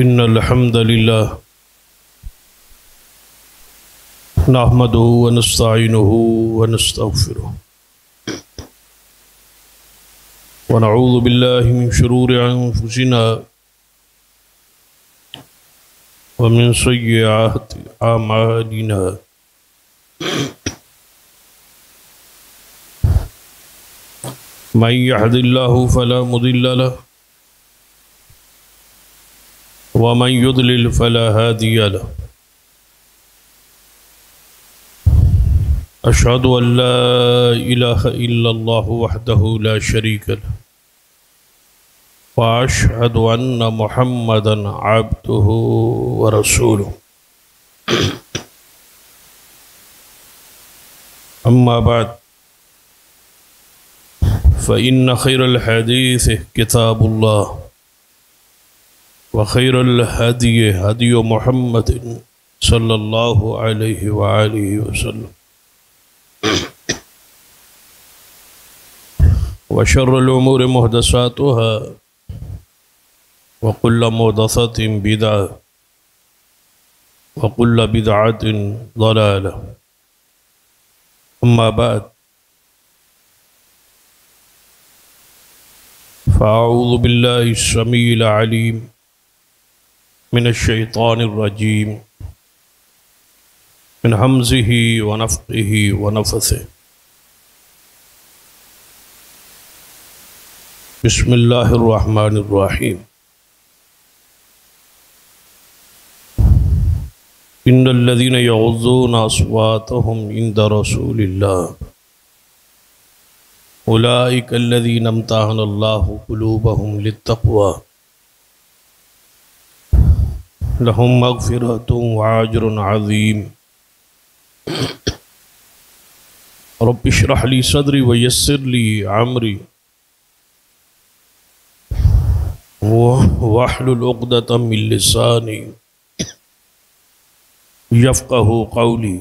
إن الحمد لله نحمده ونستعينه ونستغفره ونعوذ بالله من شرور أنفسنا ومن سيئات أعمالنا من يهد الله فلا مضل له ومن يضلل فلا هادي له أشهد أن لا إله إلا الله وحده لا شريك له وأشهد أن محمدا عبده ورسوله أما بعد فإن خير الحديث كتاب الله وخير الهدي هدي محمد صلى الله عليه وآله وسلم وشر الأمور محدثاتها وكل محدثة بدعة وكل بدعة ضلالة أما بعد فأعوذ بالله السميع العليم من الشيطان الرجيم من همزه ونفخه ونفثه بسم الله الرحمن الرحيم إن الذين يغضون أصواتهم عند رسول الله أولئك الذين امتحن الله قلوبهم للتقوى لهم مغفرة وأجر عظيم رب اشرح لي صدري ويسر لي أمري واحلل عقدة من لساني يفقهوا قولي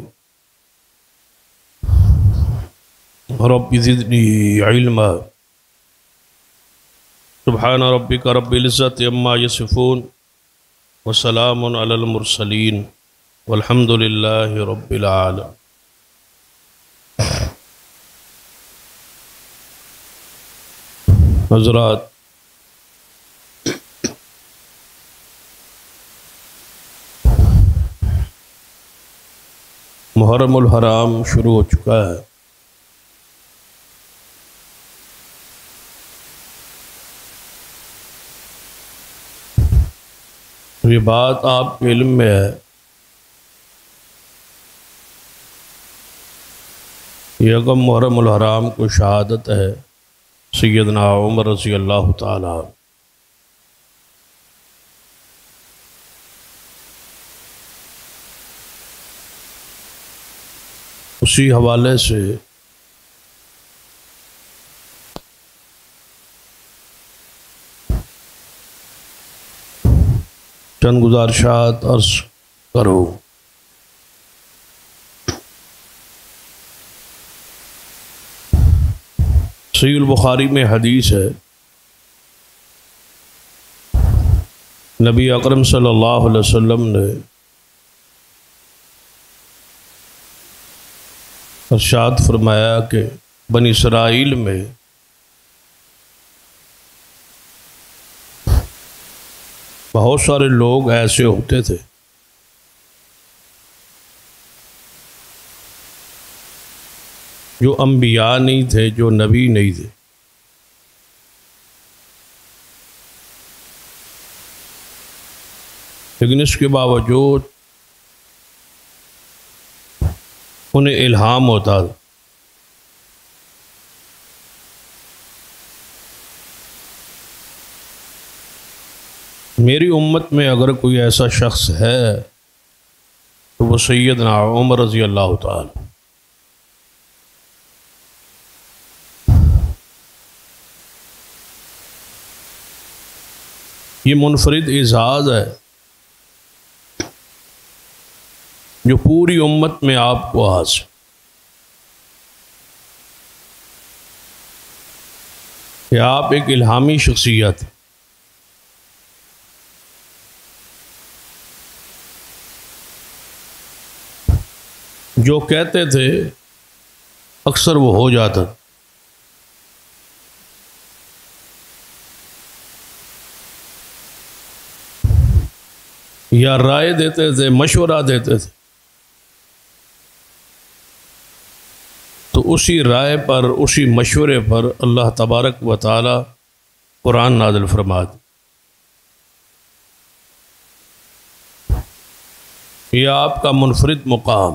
رب زدني علما سبحان ربك رب العزة عما يصفون وسلام على المرسلين والحمد لله رب العالمين. حضرات، محرم الحرام شروع ہو چکا ہے. یہ بات آپ کے علم میں ہے. یکم محرم الحرام کو شہادت ہے سیدنا عمر رضی اللہ تعالی. اسی حوالے سے چند گزارشات عرض کرو. صحیح البخاری میں حدیث ہے، نبی اکرم صلی اللہ علیہ وسلم نے ارشاد فرمایا کہ بنی اسرائیل میں بہت سارے لوگ ایسے ہوتے تھے جو انبیاء نہیں تھے، جو نبی نہیں تھے، لیکن اس کے باوجود انہیں الہام ہوتا تھا. میری امت میں اگر کوئی ایسا شخص ہے تو وہ سیدنا عمر رضی اللہ تعالی. یہ منفرد اعزاز ہے جو پوری امت میں آپ کو حاصل. کہ آپ ایک الہامی شخصیت. جو کہتے تھے اکثر وہ ہو جاتا. یا رائے دیتے تھے، مشورہ دیتے تھے، تو اسی رائے پر، اسی مشورے پر اللہ تبارک و تعالی قرآن نازل فرما دی. یہ آپ کا منفرد مقام.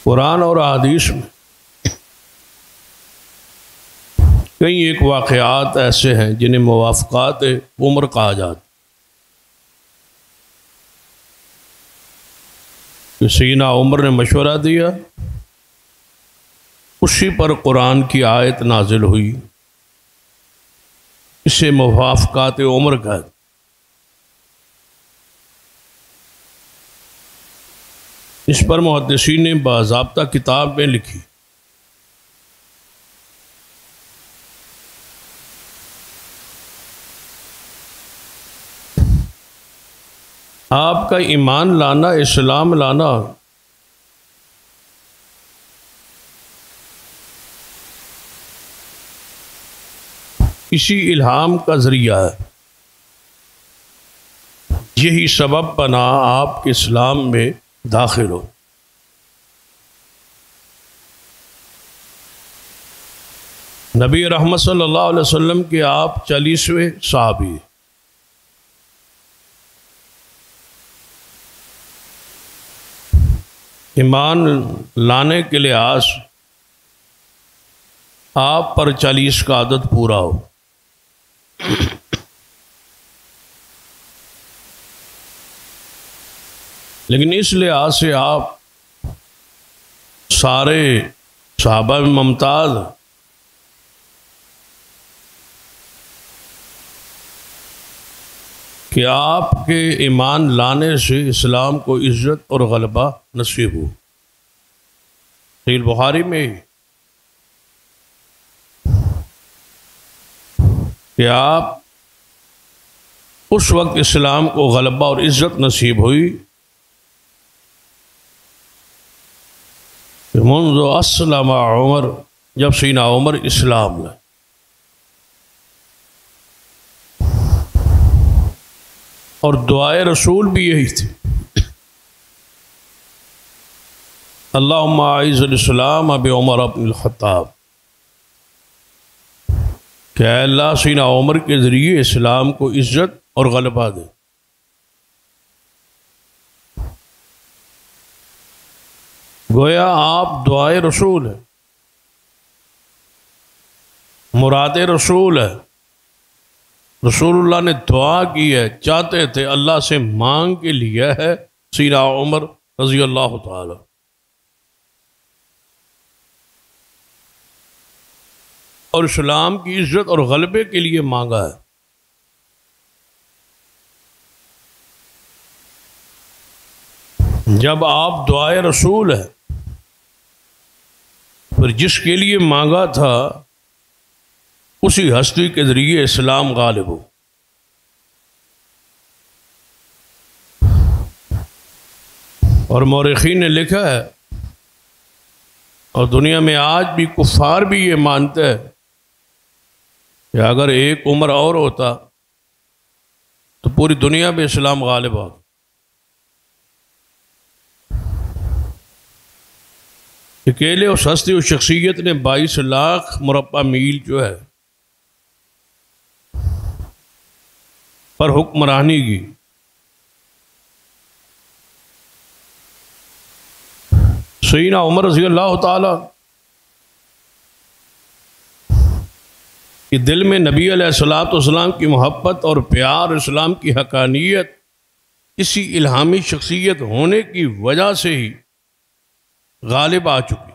قرآن اور احادیث میں کئی ایک واقعات ایسے ہیں جنہیں موافقات عمر کہا جاتا. کہ سیدنا عمر نے مشورہ دیا، اسی پر قرآن کی آیت نازل ہوئی، اسے موافقات عمر کہا. اس پر محدثین نے باضابطہ کتاب میں لکھی. آپ کا ایمان لانا، اسلام لانا اسی الہام کا ذریعہ ہے. یہی سبب بنا آپ کے اسلام میں داخل ہو. نبی رحمت صلی اللہ علیہ وسلم کے آپ 40ویں صحابی. ایمان لانے کے لحاظ آپ پر 40 کا عدد پورا ہو. لیکن اس لحاظ سے آپ سارے صحابہ میں ممتاز، کہ آپ کے ایمان لانے سے اسلام کو عزت اور غلبہ نصیب ہو. صحیح بخاری میں کہ آپ اس وقت اسلام کو غلبہ اور عزت نصیب ہوئی کہ منذ اسلم عمر، جب سیدنا عمر اسلام لائے. اور دعائے رسول بھی یہی تھی، اللہم اعز الاسلام بعمر بن الخطاب، کہ اے اللہ سیدنا عمر کے ذریعے اسلام کو عزت اور غلبہ دے. گویا آپ دعائے رسول ہیں، مراد رسول ہے. رسول اللہ نے دعا کی ہے، چاہتے تھے، اللہ سے مانگ کے لیا ہے سیدنا عمر رضی اللہ تعالی. اور اسلام کی عزت اور غلبے کے لیے مانگا ہے. جب آپ دعائے رسول ہیں، پھر جس کے لیے مانگا تھا اسی ہستی کے ذریعے اسلام غالب ہو. اور مورخین نے لکھا ہے، اور دنیا میں آج بھی کفار بھی یہ مانتے ہیں کہ اگر ایک عمر اور ہوتا تو پوری دنیا میں اسلام غالب ہوگا. اکیلے اس ہستی و شخصیت نے 22 لاکھ مربع میل جو ہے پر حکمرانی کی. سیدنا عمر رضی اللہ تعالی کہ دل میں نبی علیہ الصلوۃ والسلام کی محبت اور پیار، اسلام کی حقانیت اسی الہامی شخصیت ہونے کی وجہ سے ہی غالب آ چکی.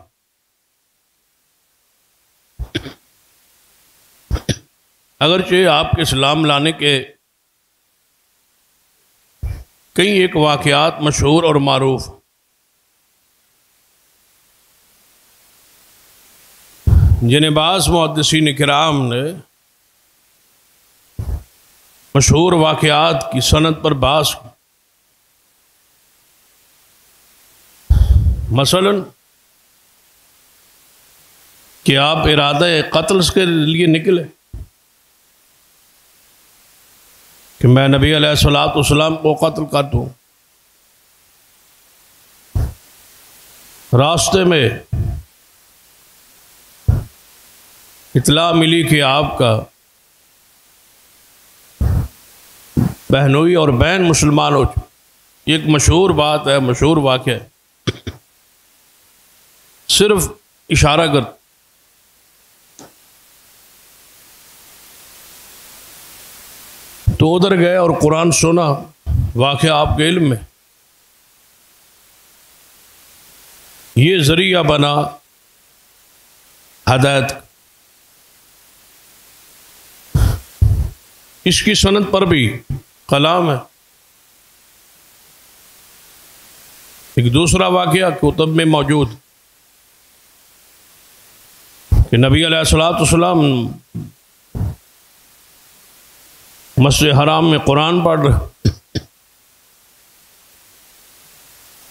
اگرچہ آپ کے اسلام لانے کے کئی ایک واقعات مشہور اور معروف، جنہیں بعض محدثین کرام نے مشہور واقعات کی سند پر بحث کی۔ مثلا کہ آپ ارادہ قتل کے لیے نکلے کہ میں نبی علیہ الصلوۃ والسلام کو قتل کر دوں، راستے میں اطلاع ملی کہ آپ کا بہنوئی اور بہن مسلمان ہو چکے۔ یہ ایک مشہور بات ہے، مشہور واقعہ ہے، صرف اشارہ کر۔ تو ادھر گئے اور قرآن سنا، واقعہ آپ کے علم میں، یہ ذریعہ بنا ہدایت۔ اس کی سند پر بھی کلام ہے۔ ایک دوسرا واقعہ کتب میں موجود کہ نبی علیہ الصلوۃ والسلام مسجد حرام میں قرآن پڑھ رہے،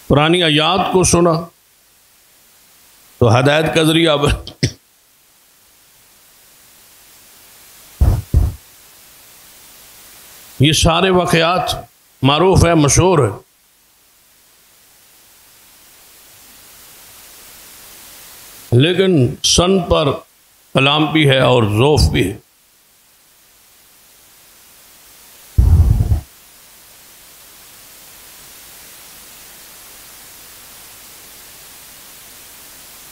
پرانی آیات کو سنا تو ہدایت کا ذریعہ بنا۔ یہ سارے واقعات معروف ہے، مشہور ہے۔ لیکن سن پر کلام بھی ہے اور ضعف بھی ہے۔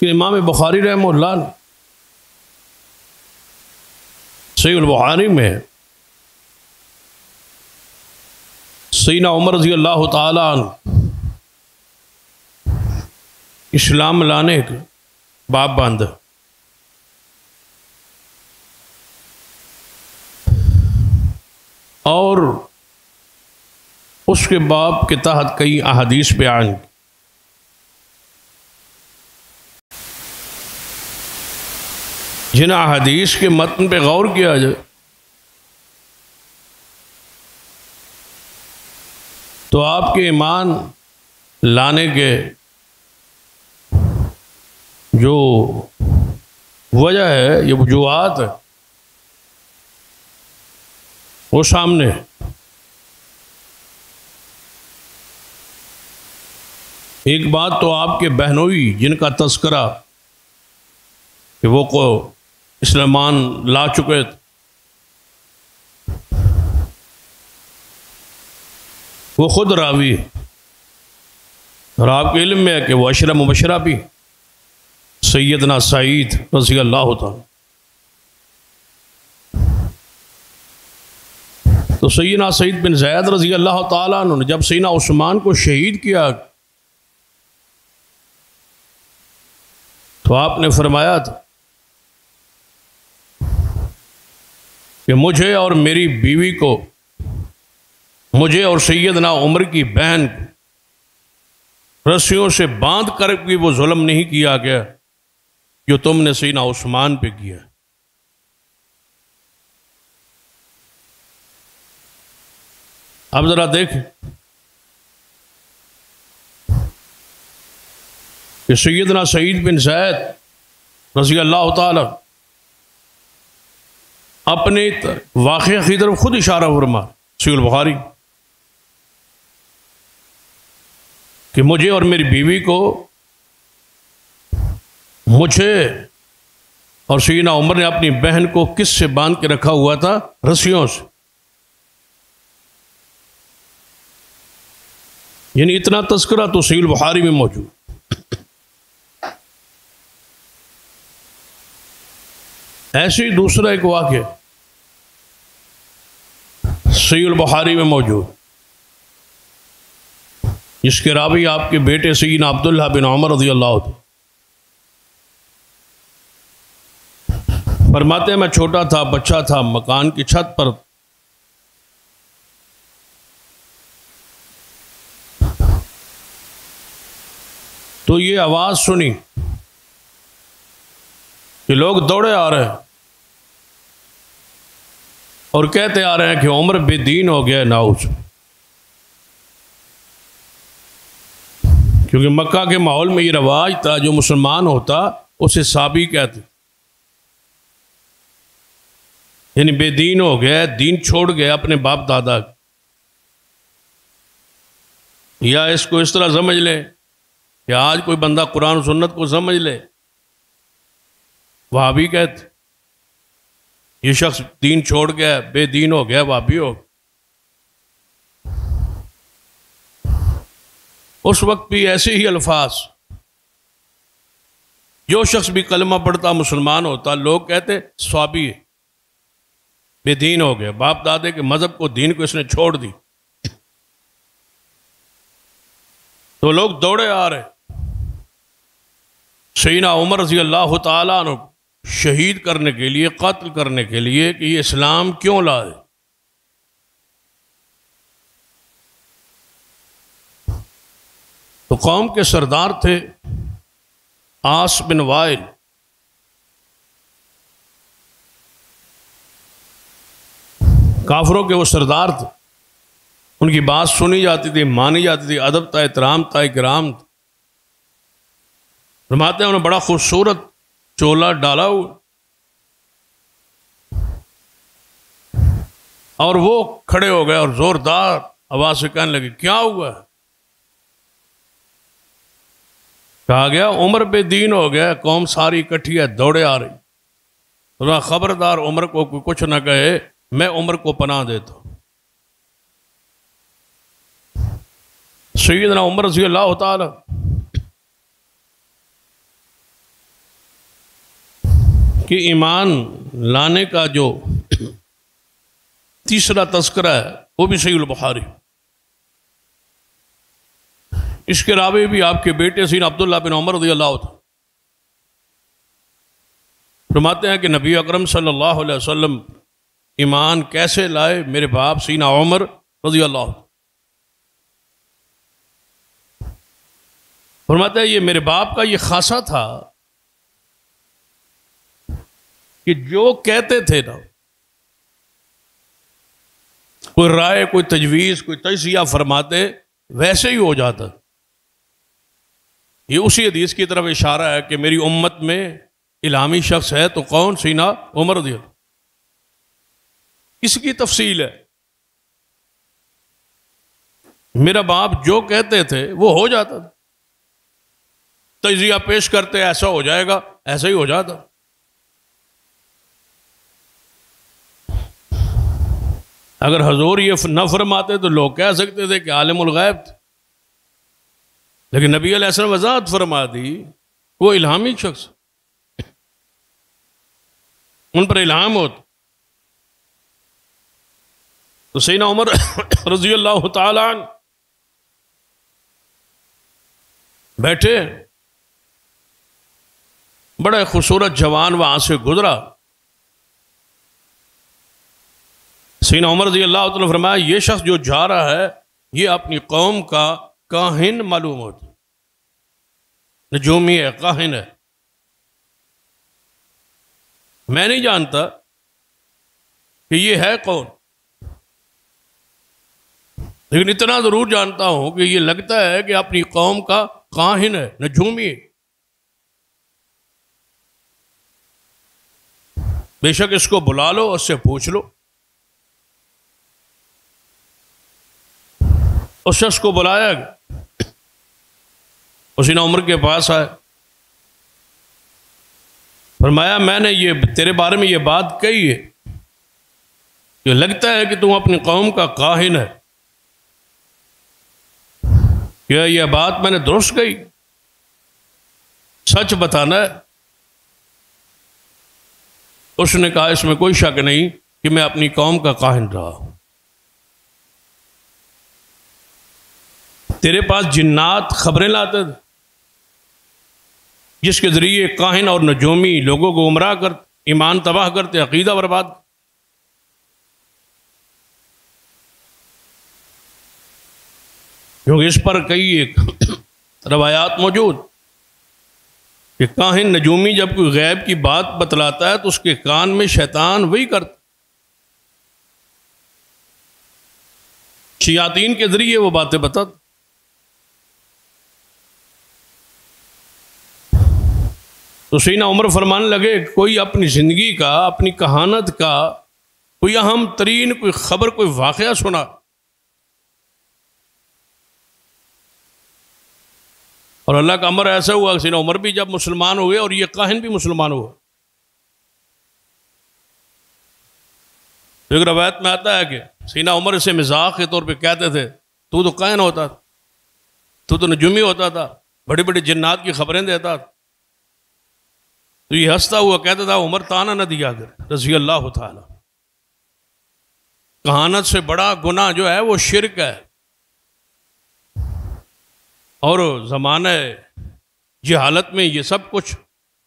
کہ امام بخاری رحمہ اللہ نے صحیح البخاری میں سیدنا عمر رضی اللہ تعالی عنہ اسلام لانے کے باب باندھا۔ اور اس کے باب کے تحت کئی احادیث بیان کی۔ جن احادیث کے متن پہ غور کیا جائے تو آپ کے ایمان لانے کے جو وجہ ہے، یہ وجوہات ہے، وہ سامنے۔ ایک بات تو آپ کے بہنوئی جن کا تذکرہ کہ وہ کو اسلامان لا چکے تھے، وہ خود راوی ہے، اور آپ کے علم میں ہے کہ وہ عشرہ مبشرہ بھی سیدنا سعید رضی اللہ تعالی۔ تو سیدنا سعید بن زید رضی اللہ تعالیٰ عنہ نے جب سیدنا عثمان کو شہید کیا تو آپ نے فرمایا تھا کہ مجھے اور میری بیوی کو، مجھے اور سیدنا عمر کی بہن کو رسیوں سے باندھ کر بھی وہ ظلم نہیں کیا گیا جو تم نے سیدنا عثمان پہ کیا۔ اب ذرا دیکھیں کہ سیدنا سعید بن زید رضی اللہ تعالی اپنے واقعہ کی طرف خود اشارہ فرما، صحیح البخاری، کہ مجھے اور میری بیوی کو، مجھے اور سیدنا عمر نے اپنی بہن کو کس سے باندھ کے رکھا ہوا تھا؟ رسیوں سے۔ یعنی اتنا تذکرہ تو صحیح البخاری میں موجود۔ ایسے ہی دوسرا ایک واقعہ صحیح البخاری میں موجود، جس کے راوی آپ کے بیٹے سیدنا عبداللہ بن عمر رضی اللہ عنہ۔ فرماتے ہیں میں چھوٹا تھا، بچہ تھا، مکان کی چھت پر تو یہ آواز سنی کہ لوگ دوڑے آ رہے ہیں، اور کہتے آ رہے ہیں کہ عمر بے دین ہو گیا ناؤز، کیونکہ مکہ کے ماحول میں یہ رواج تھا جو مسلمان ہوتا اسے صابی کہتے، یعنی بے دین ہو گیا، دین چھوڑ گیا اپنے باپ دادا، یا اس کو اس طرح سمجھ لیں کہ آج کوئی بندہ قرآن و سنت کو سمجھ لے، وہابی کہتے، یہ شخص دین چھوڑ گیا، بے دین ہو گیا، وہابی ہو گیا۔ اس وقت بھی ایسے ہی الفاظ، جو شخص بھی کلمہ پڑھتا مسلمان ہوتا، لوگ کہتے صابی ہے، بے دین ہو گیا، باپ دادے کے مذہب کو، دین کو اس نے چھوڑ دی۔ تو لوگ دوڑے آ رہے سیدنا عمر رضی اللہ تعالیٰ عنہ شہید کرنے کے لیے، قتل کرنے کے لیے کہ یہ اسلام کیوں لائے۔ تو قوم کے سردار تھے عاص بن وائل، کافروں کے وہ سردار تھے، ان کی بات سنی جاتی تھی، مانی جاتی تھی، ادب تھا، احترام تھا، اکرام تھا۔ فرماتے ہیں انہوں نے بڑا خوبصورت چولا ڈالا ہوا، اور وہ کھڑے ہو گئے اور زوردار آواز سے کہنے لگے کیا ہوا ہے؟ کہا گیا عمر بے دین ہو گیا، قوم ساری اکٹھی ہے، دوڑے آ رہی، خبردار عمر کو کوئی کچھ نہ کہے، میں عمر کو پناہ دیتا ہوں۔ سیدنا عمر رضی اللہ تعالی کہ ایمان لانے کا جو تیسرا تذکرہ ہے وہ بھی صحیح البخاری، اس کے راوی بھی آپ کے بیٹے سیدنا عبداللہ بن عمر رضی اللہ عنہ فرماتے ہیں کہ نبی اکرم صلی اللہ علیہ وسلم ایمان کیسے لائے؟ میرے باپ سیدنا عمر رضی اللہ عنہ، فرماتے ہیں یہ میرے باپ کا یہ خاصہ تھا کہ جو کہتے تھے نا، کوئی رائے، کوئی تجویز، کوئی تجزیہ فرماتے، ویسے ہی ہو جاتا۔ یہ اسی حدیث کی طرف اشارہ ہے کہ میری امت میں الہامی شخص ہے تو کون؟ سیدنا عمر رضی اللہ۔ اس کی تفصیل ہے، میرا باپ جو کہتے تھے وہ ہو جاتا تھا، تجزیہ پیش کرتے ایسا ہو جائے گا، ایسا ہی ہو جاتا۔ اگر حضور یہ نہ فرماتے تو لوگ کہہ سکتے تھے کہ عالم الغیب تھے، لیکن نبی علیہ السلام وضاحت فرما دی، وہ الہامی شخص، ان پر الہام ہوتا۔ تو سیدنا عمر رضی اللہ تعالی عنہ بیٹھے، بڑے خوبصورت جوان وہاں سے گزرا، سیدنا عمر رضی اللہ تعالی فرمایا یہ شخص جو جا رہا ہے یہ اپنی قوم کا کاہن معلوم ہوتا، نجومی ہے، کاہن ہے، میں نہیں جانتا کہ یہ ہے کون، لیکن اتنا ضرور جانتا ہوں کہ یہ لگتا ہے کہ اپنی قوم کا کاہن ہے، نجومی ہے، بے شک اس کو بلا لو، اس سے پوچھ لو۔ اس شخص کو بلایا گیا، سیدنا عمر کے پاس آئے، فرمایا میں نے یہ تیرے بارے میں یہ بات کہی ہے کہ لگتا ہے کہ تم اپنی قوم کا کاہن ہے، کیا یہ بات میں نے درست کہی؟ سچ بتانا ہے۔ اس نے کہا اس میں کوئی شک نہیں کہ میں اپنی قوم کا کاہن رہا ہوں۔ تیرے پاس جنات خبریں لاتے تھے جس کے ذریعے کاہن اور نجومی لوگوں کو گمراہ کرتے، ایمان تباہ کرتے، عقیدہ برباد کرتے۔ کیونکہ اس پر کئی ایک روایات موجود کہ کاہن نجومی جب کوئی غیب کی بات بتلاتا ہے تو اس کے کان میں شیطان وہی کرتا، شیاطین کے ذریعے وہ باتیں بتاتا. تو سیدنا عمر فرمانے لگے کوئی اپنی زندگی کا، اپنی کہانت کا کوئی اہم ترین کوئی خبر، کوئی واقعہ سنا. اور اللہ کا امر ایسا ہوا کہ سیدنا عمر بھی جب مسلمان ہوئے اور یہ کاہن بھی مسلمان ہوا. تو ایک روایت میں آتا ہے کہ سیدنا عمر سے مزاح کے طور پہ کہتے تھے تو کاہن ہوتا تھا، تو نجومی ہوتا تھا، بڑی بڑی جنات کی خبریں دیتا تھا. تو یہ ہنستا ہوا کہتا تھا عمر تانا نہ دیا کر رضی اللہ تعالی. کہانت سے بڑا گناہ جو ہے وہ شرک ہے. اور زمانہ جہالت میں یہ سب کچھ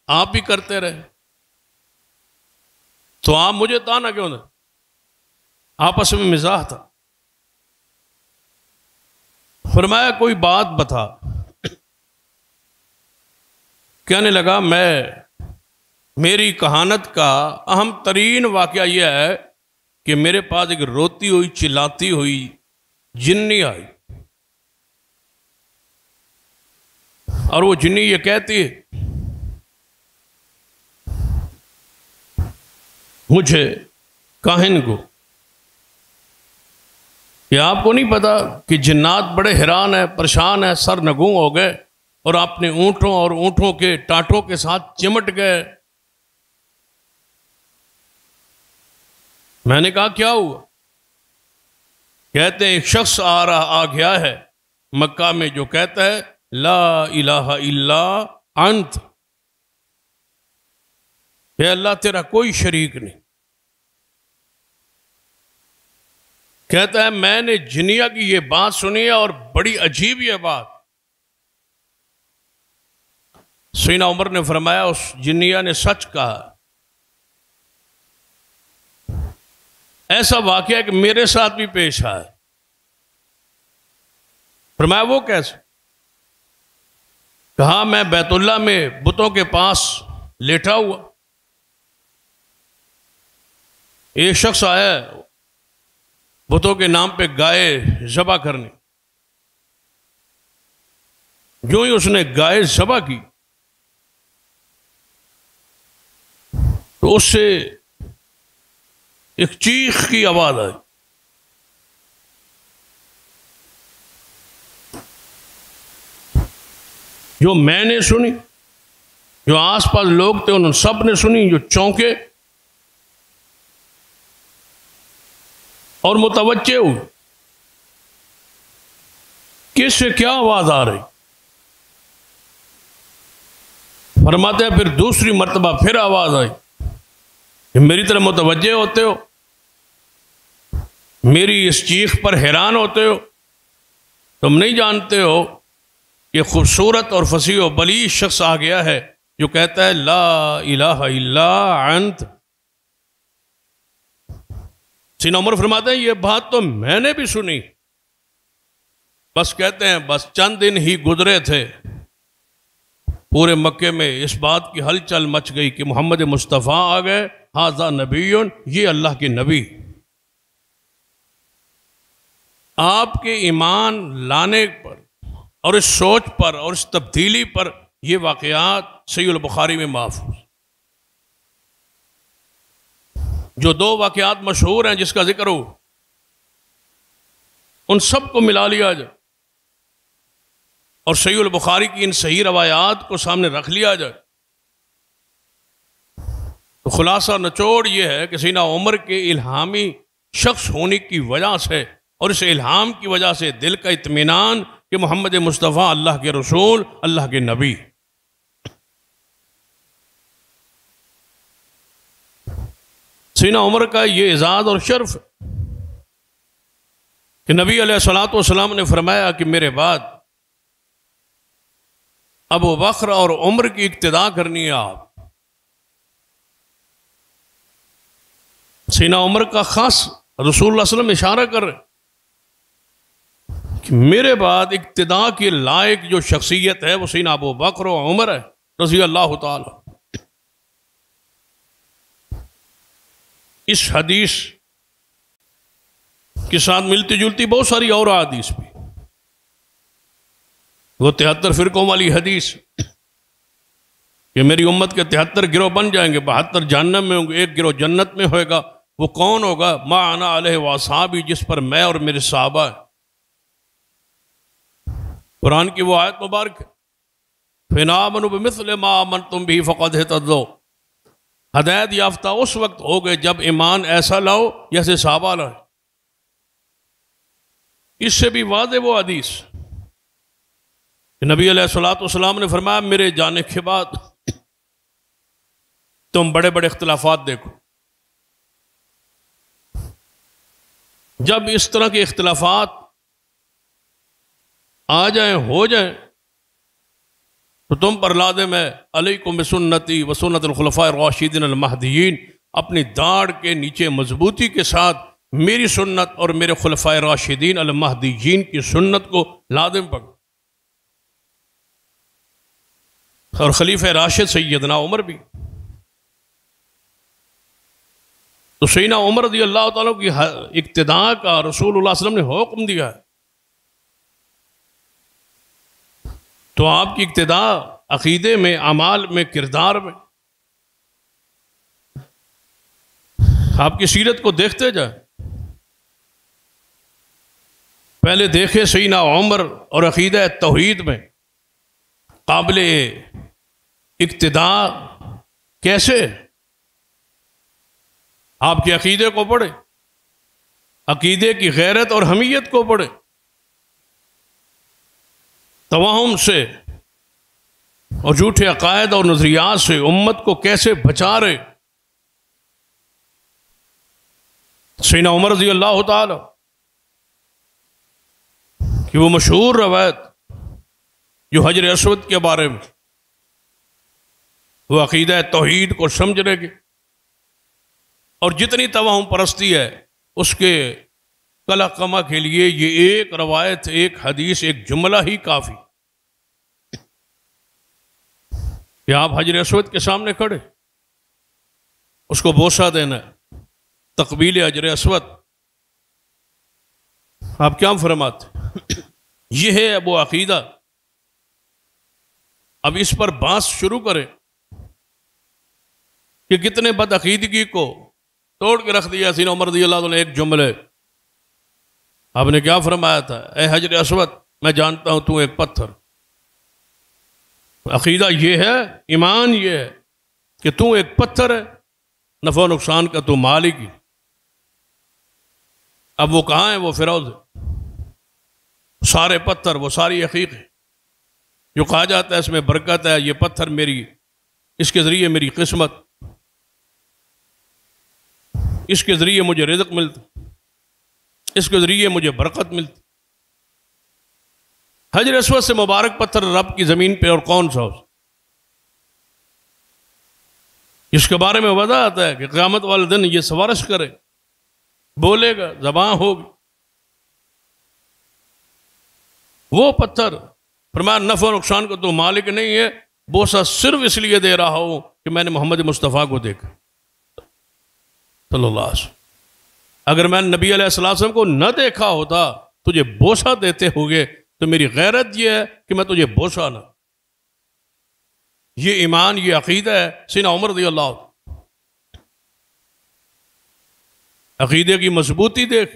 آپ ہی کرتے رہے، تو آپ مجھے تانا کیوں دیں؟ آپس میں مزاح تھا. فرمایا کوئی بات بتا. کہنے لگا میری کہانت کا اہم ترین واقعہ یہ ہے کہ میرے پاس ایک روتی ہوئی چلاتی ہوئی جنی آئی، اور وہ جنی یہ کہتی ہے مجھے کاہن کو کہ آپ کو نہیں پتا کہ جنات بڑے حیران ہیں، پریشان ہیں، سر نگوں ہو گئے اور اپنے اونٹوں اور اونٹوں کے ٹانٹوں کے ساتھ چمٹ گئے. میں نے کہا کیا ہوا؟ کہتے ہیں ایک شخص آ گیا ہے مکہ میں جو کہتا ہے لا الہ الا انت، اے اللہ تیرا کوئی شریک نہیں. کہتا ہے میں نے جنیا کی یہ بات سنی ہے اور بڑی عجیب یہ بات. سیدنا عمر نے فرمایا اس جنیا نے سچ کہا. ایسا واقعہ ہے کہ میرے ساتھ بھی پیش آیا. فرمایا وہ کیسے؟ کہا میں بیت اللہ میں بتوں کے پاس لیٹا ہوا، ایک شخص آیا بتوں کے نام پہ گائے ذبح کرنے. جو ہی اس نے گائے ذبح کی تو اس سے ایک چیخ کی آواز آئی. جو میں نے سنی، جو آس پاس لوگ تھے انہوں نے سب نے سنی، جو چونکے اور متوجہ ہوئے کس سے کیا آواز آ رہی. فرماتے ہیں پھر دوسری مرتبہ پھر آواز آئی کہ میری طرح متوجہ ہوتے ہو، میری اس چیخ پر حیران ہوتے ہو. تم نہیں جانتے ہو کہ خوبصورت اور فصیح و بلیغ شخص آ گیا ہے جو کہتا ہے لا الہ الا انت. سیدنا عمر فرماتے ہیں یہ بات تو میں نے بھی سنی، بس کہتے ہیں بس چند دن ہی گزرے تھے پورے مکے میں اس بات کی ہلچل مچ گئی کہ محمد مصطفیٰ آ گئے، ھذا نبی، یہ اللہ کے نبی. آپ کے ایمان لانے پر اور اس سوچ پر اور اس تبدیلی پر یہ واقعات صحیح البخاری میں محفوظ. جو دو واقعات مشہور ہیں جس کا ذکر ہو ان سب کو ملا لیا جائے اور صحیح البخاری کی ان صحیح روایات کو سامنے رکھ لیا جائے تو خلاصہ نچوڑ یہ ہے کہ سیدنا عمر کے الہامی شخص ہونے کی وجہ سے اور اس الہام کی وجہ سے دل کا اطمینان کہ محمد مصطفیٰ اللہ کے رسول، اللہ کے نبی. سیدنا عمر کا یہ اعزاز اور شرف کہ نبی علیہ الصلوۃ والسلام نے فرمایا کہ میرے بعد ابو بکر اور عمر کی اقتداء کرنی ہے. آپ سیدنا عمر کا خاص رسول اللہ صلی اللہ علیہ وسلم اشارہ کر رہے کہ میرے بعد اقتداء کے لائق جو شخصیت ہے وہ سیدنا ابو بکر و عمر ہے رضی اللہ تعالی. اس حدیث کے ساتھ ملتی جلتی بہت ساری اور حدیث بھی، وہ 73 فرقوں والی حدیث کہ میری امت کے 73 گروہ بن جائیں گے، 72 جہنم میں ہوں گے، ایک گروہ جنت میں ہوئے گا۔ وہ کون ہوگا؟ ما انا علیہ واصحابی، جس پر میں اور میرے صحابہ ہیں۔ قرآن کی وہ آیت مبارک ہے، فَإِنْ آمَنُوا بِمِثْلِ مَا آمَنْتُمْ بِهِ فَقَدْ اهْتَدَوْا۔ ہدایت یافتہ اس وقت ہو گئے جب ایمان ایسا لاؤ جیسے صحابہ لائے۔ اس سے بھی واضح وہ حدیث کہ نبی علیہ الصلوۃ والسلام نے فرمایا میرے جانے کے بعد تم بڑے بڑے اختلافات دیکھو، جب اس طرح کے اختلافات آ جائیں ہو جائیں تو تم پر لازم ہے علیکم بسنتی وسنت الخلفاء الراشدین المہدیین، اپنی داڑھ کے نیچے مضبوطی کے ساتھ میری سنت اور میرے خلفاء راشدین المہدیین کی سنت کو لازم پکڑو۔ اور خلیفہ راشد سیدنا عمر بھی، تو سیدنا عمر رضی اللہ تعالیٰ کی اقتداء کا رسول اللہ صلی اللہ علیہ وسلم نے حکم دیا ہے، تو آپ کی اقتداء عقیدے میں، اعمال میں، کردار میں، آپ کی سیرت کو دیکھتے جائیں۔ پہلے دیکھے سیدنا عمر اور عقیدہ توحید میں قابل اقتداء کیسے، آپ کے عقیدے کو پڑھے، عقیدے کی غیرت اور حمیت کو پڑھے، توہم سے اور جھوٹے عقائد اور نظریات سے امت کو کیسے بچا رہے۔ سیدنا عمر رضی اللہ تعالی کہ وہ مشہور روایت جو حجر اسود کے بارے میں، وہ عقیدہ توحید کو سمجھنے کے اور جتنی توہم پرستی ہے اس کے کلا کما کے لیے یہ ایک روایت، ایک حدیث، ایک جملہ ہی کافی کہ آپ حجر اسود کے سامنے کھڑے، اس کو بوسہ دینا ہے، تقبیل حجر اسود، آپ کیا فرماتے؟ یہ ہے اب وہ عقیدہ۔ اب اس پر بحث شروع کریں کہ کتنے بد عقیدگی کو توڑ کے رکھ دیا سیدنا عمر رضی اللہ عنہ نے۔ ایک جملے آپ نے کیا فرمایا تھا؟ اے حجر اسود، میں جانتا ہوں تو ایک پتھر۔ عقیدہ یہ ہے، ایمان یہ ہے کہ تو ایک پتھر ہے، نفع و نقصان کا تو مالک ہی۔ اب وہ کہاں ہے؟ وہ فیروز ہے۔ سارے پتھر، وہ ساری حقیق ہے جو کہا جاتا ہے اس میں برکت ہے، یہ پتھر میری، اس کے ذریعے میری قسمت، اس کے ذریعے مجھے رزق ملتا، اس کے ذریعے مجھے برکت ملتی۔ حجر اسود سے مبارک پتھر رب کی زمین پہ اور کون سا ہو، اس کے بارے میں وضاحت ہے کہ قیامت والے دن یہ سفارش کرے، بولے گا، زبان ہوگی۔ وہ پتھر فرمایا نفع و نقصان کو تو مالک نہیں ہے، بوسہ صرف اس لیے دے رہا ہوں کہ میں نے محمد مصطفیٰ کو دیکھا صلی اللہ علیہ وسلم۔ اگر میں نبی علیہ السلام کو نہ دیکھا ہوتا تجھے بوسہ دیتے ہوگے تو میری غیرت یہ ہے کہ میں تجھے بوسہ نہ۔ یہ ایمان، یہ عقیدہ ہے سیدنا عمر رضی اللہ عنہ۔ عقیدے کی مضبوطی دیکھ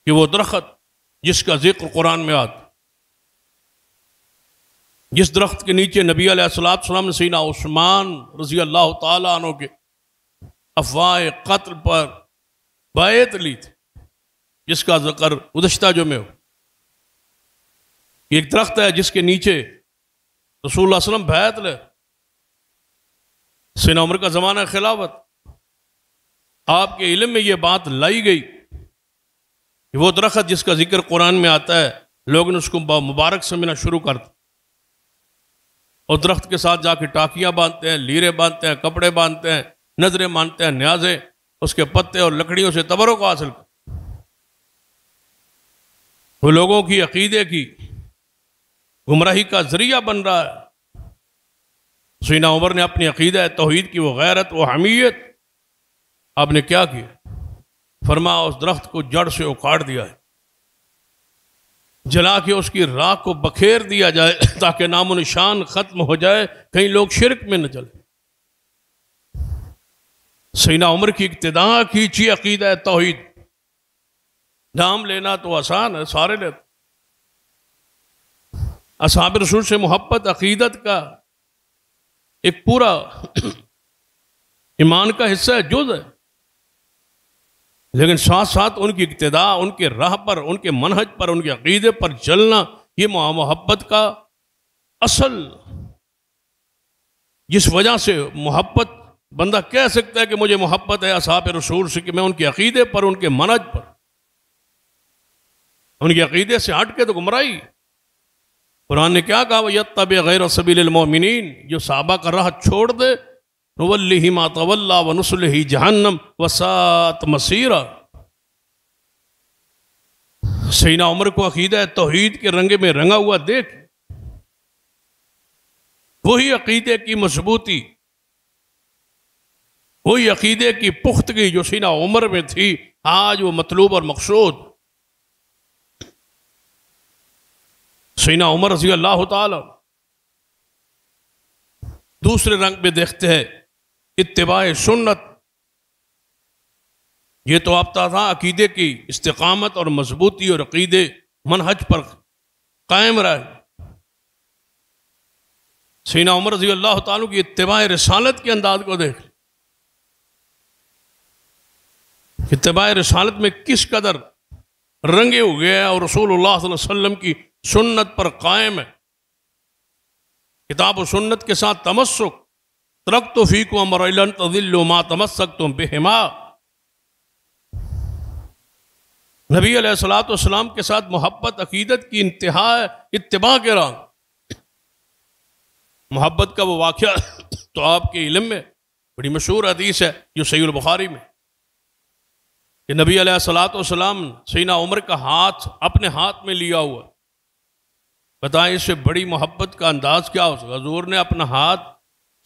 کہ وہ درخت جس کا ذکر قرآن میں آتا، جس درخت کے نیچے نبی علیہ السلام نے سیدنا عثمان رضی اللہ تعالیٰ عنہ کے افواہ قتل پر بیعت لی تھی، جس کا ذکر گزشتہ جو میں ہو۔ ایک درخت ہے جس کے نیچے رسول اللہ صلی اللہ علیہ وسلم بیعت لے، سیدنا عمر کا زمانہ خلافت، آپ کے علم میں یہ بات لائی گئی کہ وہ درخت جس کا ذکر قرآن میں آتا ہے لوگ نے اس کو مبارک سمجھنا شروع کر دیا، اور درخت کے ساتھ جا کے ٹاکیاں باندھتے ہیں، لیرے باندھتے ہیں، کپڑے باندھتے ہیں، نظریں مانتے ہیں، نیازیں، اس کے پتے اور لکڑیوں سے تبرک حاصل کر، وہ لوگوں کی عقیدے کی گمراہی کا ذریعہ بن رہا ہے۔ سیدنا عمر نے اپنی عقیدہ توحید کی وہ غیرت، وہ حمیت، آپ نے کیا کیا؟ فرمایا اس درخت کو جڑ سے اکاڑ دیا ہے، جلا کے اس کی راکھ کو بکھیر دیا جائے تاکہ نام و نشان ختم ہو جائے، کہیں لوگ شرک میں نہ چلے۔ سیدنا عمر کی اقتدا کیجیے عقیدہ توحید۔ نام لینا تو آسان ہے، سارے لیتے۔ اصحاب رسول سے محبت عقیدت کا ایک پورا ایمان کا حصہ ہے، جز ہے، لیکن ساتھ ساتھ ان کی اقتدا، ان کے راہ پر، ان کے منہج پر، ان کے عقیدے پر چلنا، یہ محبت کا اصل، جس وجہ سے محبت بندہ کہہ سکتا ہے کہ مجھے محبت ہے اصحاب رسول سے، کہ میں ان کے عقیدے پر، ان کے منہج پر، ان کے عقیدے سے ہٹ کے تو گمراہی۔ قرآن نے کیا کہا وَيَتَّبِعْ غَيْرَ سَبِيلِ الْمُؤْمِنِينَ، جو صحابہ کا راہ چھوڑ دے، نُوَلِّهِ مَا تَوَلَّى وَنُصْلِهِ جَهَنَّمَ وَسَاءَتْ مَصِيرًا۔ سیدنا عمر کو عقیدہ توحید کے رنگے میں رنگا ہوا دیکھ، وہی عقیدے کی مضبوطی، وہی عقیدے کی پختگی جو سیدنا عمر میں تھی، آج وہ مطلوب اور مقصود۔ سیدنا عمر رضی اللہ تعالی دوسرے رنگ میں دیکھتے ہیں اتباع سنت۔ یہ تو آپ تھا عقیدے کی استقامت اور مضبوطی اور عقیدے منہج پر قائم رہے۔ سیدنا عمر رضی اللہ تعالیٰ کی اتباع رسالت کے انداز کو دیکھ، اتباع رسالت میں کس قدر رنگے ہوئے ہیں اور رسول اللہ صلی اللہ علیہ وسلم کی سنت پر قائم ہے۔ کتاب و سنت کے ساتھ تمسک، ترکت فیکم امرین لن تضلوا ما تمسکتم بہما۔ نبی علیہ السلام کے ساتھ محبت عقیدت کی انتہا ہے اتباع کے راہ۔ محبت کا وہ واقعہ تو آپ کے علم میں بڑی مشہور حدیث ہے جو صحیح البخاری میں، کہ نبی علیہ السلام سیدنا عمر کا ہاتھ اپنے ہاتھ میں لیا ہوا۔ بتائیں اس سے بڑی محبت کا انداز کیا ہو سکتا؟ حضور نے اپنا ہاتھ،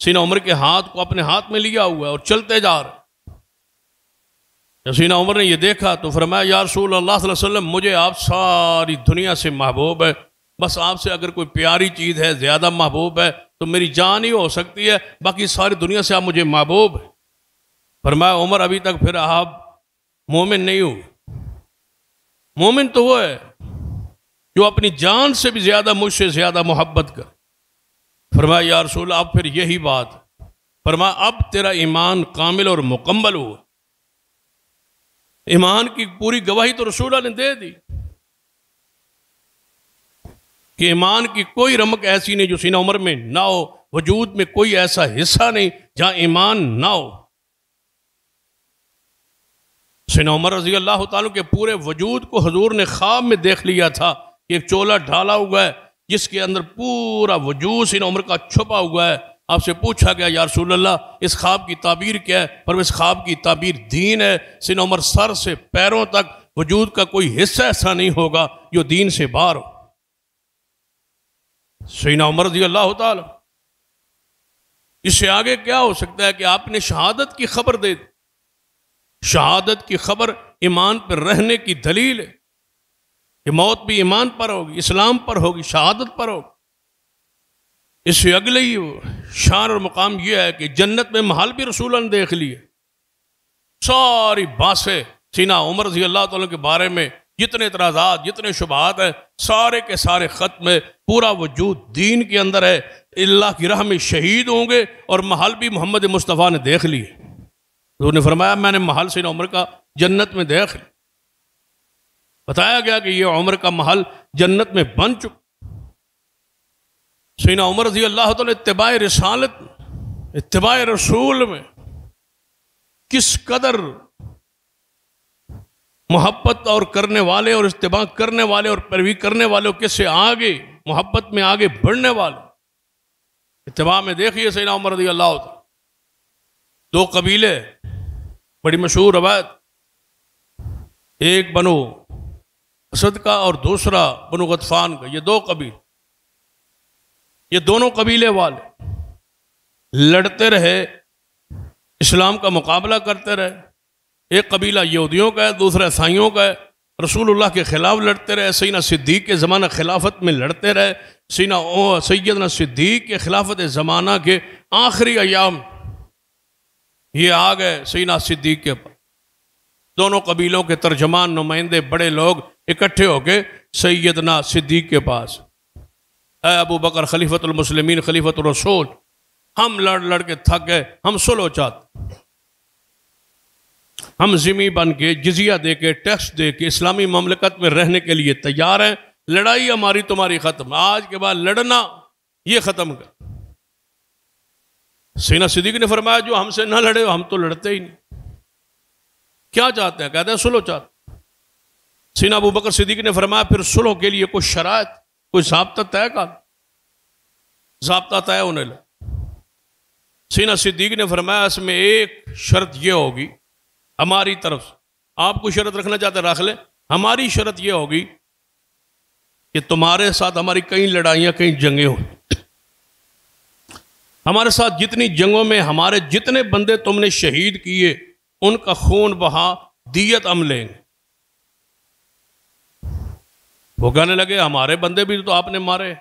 سیدنا عمر کے ہاتھ کو اپنے ہاتھ میں لیا ہوا ہے اور چلتے جا رہے۔ جب سیدنا عمر نے یہ دیکھا تو فرمایا یا رسول اللہ صلی اللہ علیہ وسلم، مجھے آپ ساری دنیا سے محبوب ہے، بس آپ سے اگر کوئی پیاری چیز ہے، زیادہ محبوب ہے تو میری جان ہی ہو سکتی ہے، باقی ساری دنیا سے آپ مجھے محبوب ہے۔ فرمایا عمر ابھی تک پھر آپ مومن نہیں ہوئے۔ مومن تو وہ ہے جو اپنی جان سے بھی زیادہ مجھ سے زیادہ محبت کر۔ فرمایا یا رسول اب پھر یہی بات۔ فرمایا اب تیرا ایمان کامل اور مکمل ہوا۔ ایمان کی پوری گواہی تو رسول اللہ نے دے دی کہ ایمان کی کوئی رمق ایسی نہیں جو سینہ عمر میں نہ ہو، وجود میں کوئی ایسا حصہ نہیں جہاں ایمان نہ ہو۔ سیدنا عمر رضی اللہ تعالیٰ کے پورے وجود کو حضور نے خواب میں دیکھ لیا تھا کہ ایک چولا ڈھالا ہوا ہے جس کے اندر پورا وجود سیدنا عمر کا چھپا ہوا ہے۔ آپ سے پوچھا گیا یا رسول اللہ اس خواب کی تعبیر کیا ہے؟ پر اس خواب کی تعبیر دین ہے۔ سیدنا عمر سر سے پیروں تک وجود کا کوئی حصہ ایسا نہیں ہوگا جو دین سے باہر ہو۔ سیدنا عمر رضی اللہ تعالیٰ، اس سے آگے کیا ہو سکتا ہے کہ آپ نے شہادت کی خبر دے دی۔ شہادت کی خبر ایمان پر رہنے کی دلیل ہے کہ موت بھی ایمان پر ہوگی، اسلام پر ہوگی، شہادت پر ہوگی۔ اس سے اگلے ہی شان اور مقام یہ ہے کہ جنت میں محل بھی رسول اللہ نے دیکھ لیے۔ ساری باتیں سیدنا عمر رضی اللہ تعالیٰ کے بارے میں جتنے اعتراضات، جتنے شبہات ہیں، سارے کے سارے ختم ہے۔ پورا وجود دین کے اندر ہے۔ اللہ کی راہ میں شہید ہوں گے اور محل بھی محمد مصطفیٰ نے دیکھ لیے۔ حضور نے فرمایا میں نے محل سیدنا عمر کا جنت میں دیکھ لیا۔ بتایا گیا کہ یہ عمر کا محل جنت میں بن چکا۔ سیدنا عمر رضی اللہ تعالیٰ اتباع رسالت، اتباع رسول میں کس قدر محبت اور کرنے والے اور اتباع کرنے والے اور پیروی کرنے والے کس سے آگے محبت میں آگے بڑھنے والے۔ اتباع میں دیکھیے سیدنا عمر رضی اللہ تعالیٰ، دو قبیلے، بڑی مشہور روایت، ایک بنو اسد کا اور دوسرا بنو غطفان کا، یہ دو قبیلے، یہ دونوں قبیلے والے لڑتے رہے، اسلام کا مقابلہ کرتے رہے، ایک قبیلہ یہودیوں کا ہے، دوسرا عیسائیوں کا ہے، رسول اللہ کے خلاف لڑتے رہے، سیدنا صدیق کے زمانہ خلافت میں لڑتے رہے، سیدنا صدیق کے خلافت زمانہ کے آخری ایام یہ آ گئے سیدنا صدیق کے پاس، دونوں قبیلوں کے ترجمان نمائندے بڑے لوگ اکٹھے ہو کے سیدنا صدیق کے پاس، اے ابو بکر خلیفۃ المسلمین خلیفۃ الرسول، ہم لڑ لڑ کے تھک گئے، ہم صلح چاہتے، ہم ذمہ بن کے جزیہ دے کے ٹیکس دے کے اسلامی مملکت میں رہنے کے لیے تیار ہیں، لڑائی ہماری تمہاری ختم، آج کے بعد لڑنا یہ ختم کر۔ سیدنا صدیق نے فرمایا جو ہم سے نہ لڑے ہم تو لڑتے ہی نہیں، کیا چاہتے ہیں؟ کہتے ہیں صلح چاہتے ہیں۔ سیدنا ابو بکر صدیق نے فرمایا پھر صلح کے لیے کوئی شرائط، کوئی ضابطہ طے کر، ضابطہ طے ہونے لگا۔ سیدنا صدیق نے فرمایا اس میں ایک شرط یہ ہوگی ہماری طرف سے، آپ کو شرط رکھنا چاہتے رکھ لیں، ہماری شرط یہ ہوگی کہ تمہارے ساتھ ہماری کئی لڑائیاں کئی جنگیں ہوئی، ہمارے ساتھ جتنی جنگوں میں ہمارے جتنے بندے تم نے شہید کیے ان کا خون بہا دیت ہم لیں گے۔ وہ کہنے لگے ہمارے بندے بھی تو آپ نے مارے،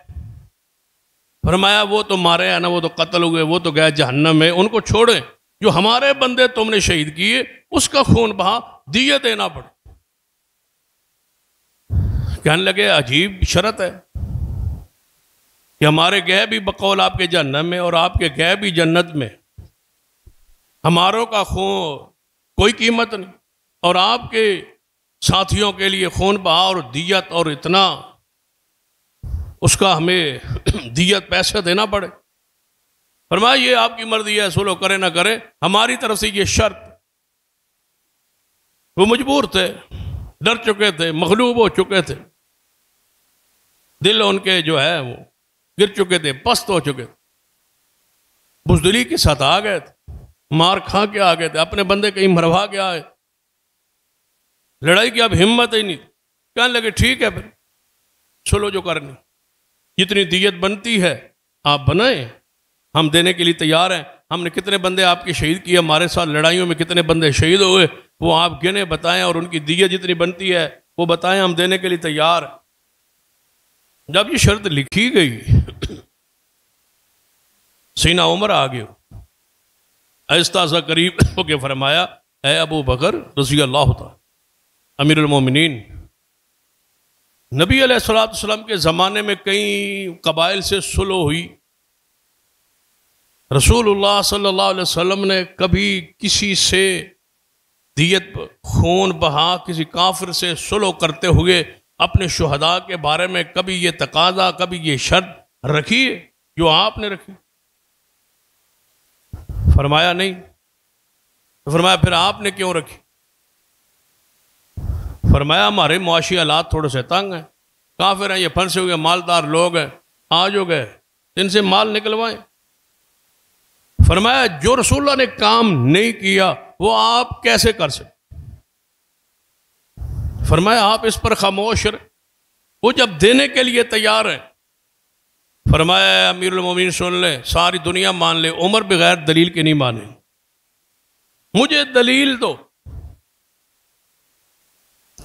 فرمایا وہ تو مارے ہیں نا، وہ تو قتل ہوئے، وہ تو گئے جہنم میں، ان کو چھوڑیں، جو ہمارے بندے تم نے شہید کیے اس کا خون بہا دیت دینا پڑے۔ کہنے لگے عجیب شرط ہے کہ ہمارے گئے بھی بقول آپ کے جہنم میں اور آپ کے گئے بھی جنت میں، ہماروں کا خون کوئی قیمت نہیں اور آپ کے ساتھیوں کے لیے خون بہا اور دیت اور اتنا اس کا ہمیں دیت پیسے دینا پڑے۔ فرمایا یہ آپ کی مرضی ہے، صلح کرے نہ کرے، ہماری طرف سے یہ شرط۔ وہ مجبور تھے، ڈر چکے تھے، مغلوب ہو چکے تھے، دل ان کے جو ہے وہ گر چکے تھے، پست ہو چکے تھے، بزدلی کے ساتھ آ گئے تھے، مار کھا کے آ گئے تھے، اپنے بندے کہیں مروا کے آئے، لڑائی کی اب ہمت ہی نہیں، کہنے لگے ٹھیک ہے پھر صلح جو کرنی، جتنی دیت بنتی ہے آپ بنائیں، ہم دینے کے لیے تیار ہیں، ہم نے کتنے بندے آپ کے شہید کیے، ہمارے ساتھ لڑائیوں میں کتنے بندے شہید ہوئے وہ آپ گنے بتائیں اور ان کی دیت جتنی بنتی ہے وہ بتائیں، ہم دینے کے لیے تیار ہیں۔ جب یہ شرط لکھی گئی سیدنا عمر آگے آہستہ سا قریب ہو کے فرمایا اے ابو بکر رضی اللہ تعالی امیر المومنین، نبی علیہ السلام کے زمانے میں کئی قبائل سے صلح ہوئی، رسول اللہ صلی اللہ علیہ وسلم نے کبھی کسی سے دیت خون بہا کسی کافر سے صلح کرتے ہوئے اپنے شہداء کے بارے میں کبھی یہ تقاضا کبھی یہ شرط رکھی جو آپ نے رکھی؟ فرمایا نہیں۔ فرمایا پھر آپ نے کیوں رکھی؟ فرمایا ہمارے معاشی حالات تھوڑے سے تنگ ہیں، کافر ہیں، یہ پھنسے ہوئے مالدار لوگ ہیں، آج ہو گئے ان سے مال نکلوائیں۔ فرمایا جو رسول اللہ نے کام نہیں کیا وہ آپ کیسے کر سکتے؟ فرمایا آپ اس پر خاموش رہیں، وہ جب دینے کے لیے تیار ہیں۔ فرمایا امیر المومنین سن لیں، ساری دنیا مان لے، عمر بغیر دلیل کے نہیں مانے، مجھے دلیل دو،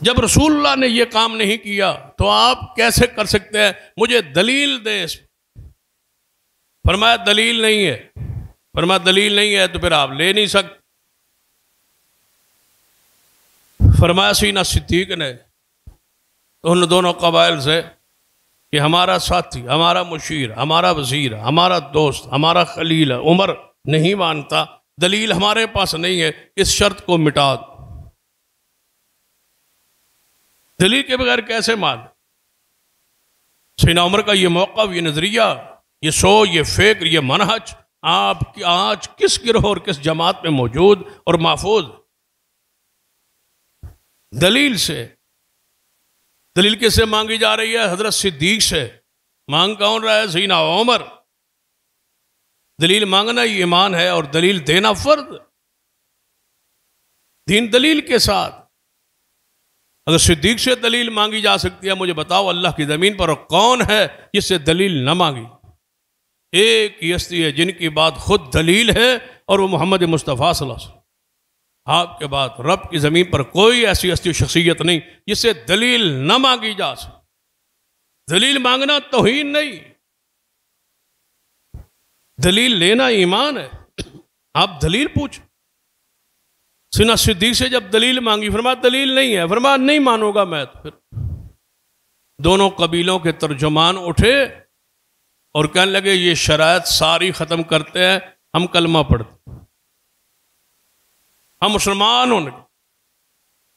جب رسول اللہ نے یہ کام نہیں کیا تو آپ کیسے کر سکتے ہیں؟ مجھے دلیل دیں اس پر۔ فرمایا دلیل نہیں ہے۔ فرمایا دلیل نہیں ہے تو پھر آپ لے نہیں سکتے۔ فرمایا سیدنا صدیق نے ان دونوں قبائل سے کہ ہمارا ساتھی، ہمارا مشیر، ہمارا وزیر، ہمارا دوست، ہمارا خلیل عمر نہیں مانتا، دلیل ہمارے پاس نہیں ہے، اس شرط کو مٹا دو۔ دلیل کے بغیر کیسے مان؟ سیدنا عمر کا یہ موقف، یہ نظریہ، یہ سوچ، یہ فکر، یہ منہج آپ کی آج کس گروہ اور کس جماعت میں موجود اور محفوظ؟ دلیل سے۔ دلیل کس سے مانگی جا رہی ہے؟ حضرت صدیق سے۔ مانگ کون رہا ہے؟ سیدنا عمر۔ دلیل مانگنا یہ ایمان ہے اور دلیل دینا فرض۔ دین دلیل کے ساتھ۔ اگر صدیق سے دلیل مانگی جا سکتی ہے، مجھے بتاؤ اللہ کی زمین پر کون ہے جس سے دلیل نہ مانگی؟ ایک ہی ہستی ہے جن کی بات خود دلیل ہے اور وہ محمد مصطفیٰ صلی اللہ علیہ وسلم۔ آپ کے بعد رب کی زمین پر کوئی ایسی ہستی و شخصیت نہیں جس سے دلیل نہ مانگی جا سکے. دلیل مانگنا توہین نہیں، دلیل لینا ایمان ہے. آپ دلیل پوچھ. سینا صدیق سے جب دلیل مانگی، فرمایا دلیل نہیں ہے. فرمایا نہیں مانوں گا میں. تو پھر دونوں قبیلوں کے ترجمان اٹھے اور کہنے لگے یہ شرائط ساری ختم کرتے ہیں، ہم کلمہ پڑھتے، ہم مسلمان ہونے،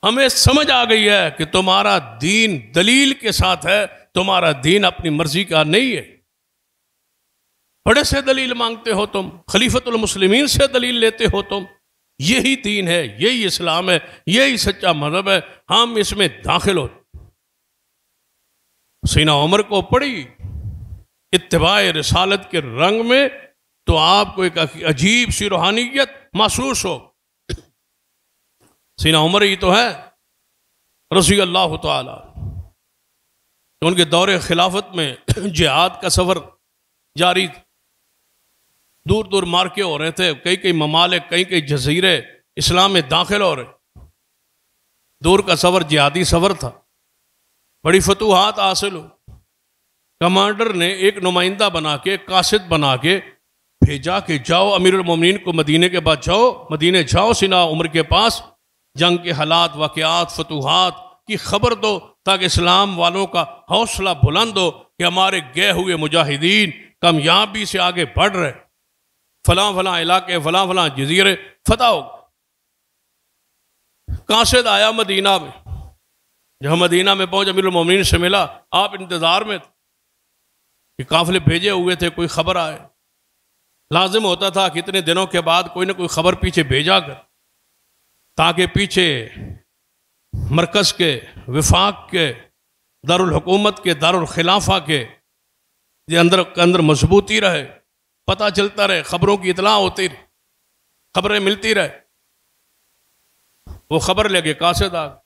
ہمیں سمجھ آ گئی ہے کہ تمہارا دین دلیل کے ساتھ ہے، تمہارا دین اپنی مرضی کا نہیں ہے. بڑے سے دلیل مانگتے ہو تم، خلیفۃ المسلمین سے دلیل لیتے ہو تم. یہی دین ہے، یہی اسلام ہے، یہی سچا مذہب ہے، ہم اس میں داخل ہوتے. سینا عمر کو پڑھی اتباع رسالت کے رنگ میں تو آپ کو ایک عجیب سی روحانیت محسوس ہو. سینا عمر ہی تو ہے رضی اللہ تعالی، ان کے دور خلافت میں جہاد کا سفر جاری تھا. دور دور مارکے ہو رہے تھے، کئی کئی ممالک، کئی کئی جزیرے اسلام میں داخل ہو رہے. دور کا سفر جہادی سفر تھا، بڑی فتوحات حاصل ہو. کمانڈر نے ایک نمائندہ بنا کے، قاصد بنا کے بھیجا کہ جاؤ امیر المومنین کو مدینے کے بعد جاؤ، مدینے جاؤ سینا عمر کے پاس، جنگ کے حالات، واقعات، فتوحات کی خبر دو تاکہ اسلام والوں کا حوصلہ بلند ہو کہ ہمارے گئے ہوئے مجاہدین کامیابی سے آگے بڑھ رہے، فلاں فلاں علاقے، فلاں فلاں جزیرے فتح ہو. قاصد آیا مدینہ میں. جب مدینہ میں پہنچ امیر المومنین سے ملا، آپ انتظار میں تھے کہ قافلے بھیجے ہوئے تھے، کوئی خبر آئے. لازم ہوتا تھا کہ اتنے دنوں کے بعد کوئی نہ کوئی خبر پیچھے بھیجا کر، تاکہ پیچھے مرکز کے، وفاق کے، دارالحکومت کے، دارالخلافہ کے اندر مضبوطی رہے، پتہ چلتا رہے، خبروں کی اطلاع ہوتی رہے، خبریں ملتی رہے. وہ خبر لے کے قاصد آ گئے.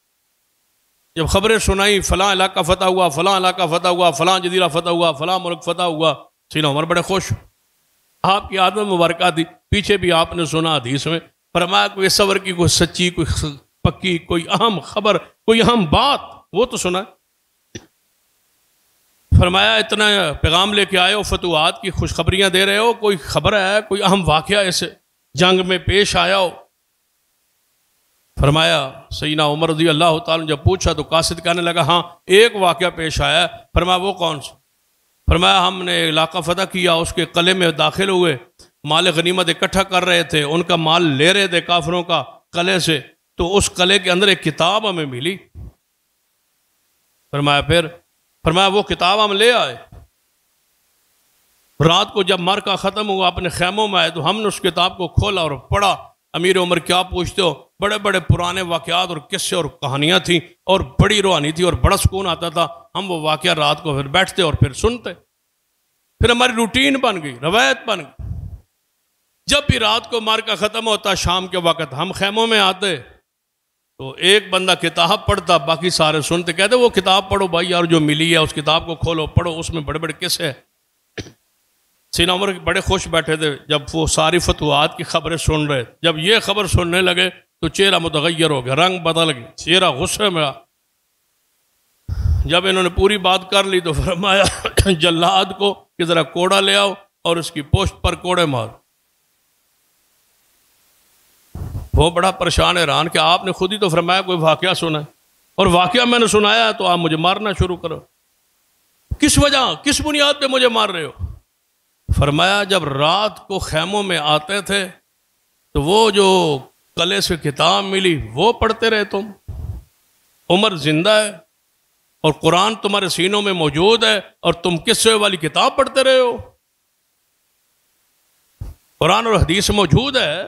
جب خبریں سنائی فلاں علاقہ فتح ہوا، فلاں علاقہ فتح ہوا، فلاں جزیرہ فتح ہوا، فلاں ملک فتح ہوا، سینا عمر بڑے خوش. آپ کی عادت مبارکہ تھی، پیچھے بھی آپ نے سنا حدیث میں، فرمایا کوئی صبر کی، کوئی سچی، کوئی پکی، کوئی اہم خبر، کوئی اہم بات وہ تو سنا. فرمایا اتنا پیغام لے کے آئے ہو، فتوحات کی خوشخبریاں دے رہے ہو، کوئی خبر ہے، کوئی اہم واقعہ ایسے جنگ میں پیش آیا ہو؟ فرمایا سیدنا عمر رضی اللہ تعالیٰ نے جب پوچھا تو قاصد کہنے لگا ہاں ایک واقعہ پیش آیا ہے. فرمایا وہ کون سا؟ فرمایا ہم نے علاقہ فتح کیا، اس کے قلعے میں داخل ہوئے، مال غنیمت اکٹھا کر رہے تھے، ان کا مال لے رہے تھے کافروں کا قلعے سے، تو اس قلعے کے اندر ایک کتاب ہمیں ملی. فرمایا وہ کتاب ہم لے آئے. رات کو جب معرکہ ختم ہوا اپنے خیموں میں آئے تو ہم نے اس کتاب کو کھولا اور پڑھا. امیر عمر کیا پوچھتے ہو، بڑے بڑے پرانے واقعات اور قصے اور کہانیاں تھیں اور بڑی روحانی تھی اور بڑا سکون آتا تھا. ہم وہ واقعہ رات کو پھر بیٹھتے اور پھر سنتے، پھر ہماری روٹین بن گئی، روایت بن گئی. جب بھی رات کو معرکہ ختم ہوتا شام کے وقت ہم خیموں میں آتے تو ایک بندہ کتاب پڑھتا، باقی سارے سنتے. کہتے وہ کتاب پڑھو بھائی یار، جو ملی ہے اس کتاب کو کھولو پڑھو، اس میں بڑے بڑے قصے ہیں. سینا عمر بڑے خوش بیٹھے تھے جب وہ ساری فتوحات کی خبریں سن رہے. جب یہ خبر سننے لگے تو چہرہ متغیر ہو گیا، رنگ بدل گیا، چہرہ غصے میں آ. جب انہوں نے پوری بات کر لی تو فرمایا جلاد کو کہ ذرا کوڑا لے آؤ اور اس کی پوشت پر کوڑے مار. وہ بڑا پریشان حیران کہ آپ نے خود ہی تو فرمایا کوئی واقعہ سنا ہے اور واقعہ میں نے سنایا تو آپ مجھے مارنا شروع کرو. کس وجہ، کس بنیاد پہ مجھے مار رہے ہو؟ فرمایا جب رات کو خیموں میں آتے تھے تو وہ جو قلعے سے کتاب ملی وہ پڑھتے رہے تم. عمر زندہ ہے اور قرآن تمہارے سینوں میں موجود ہے اور تم قصے والی کتاب پڑھتے رہے ہو. قرآن اور حدیث موجود ہے.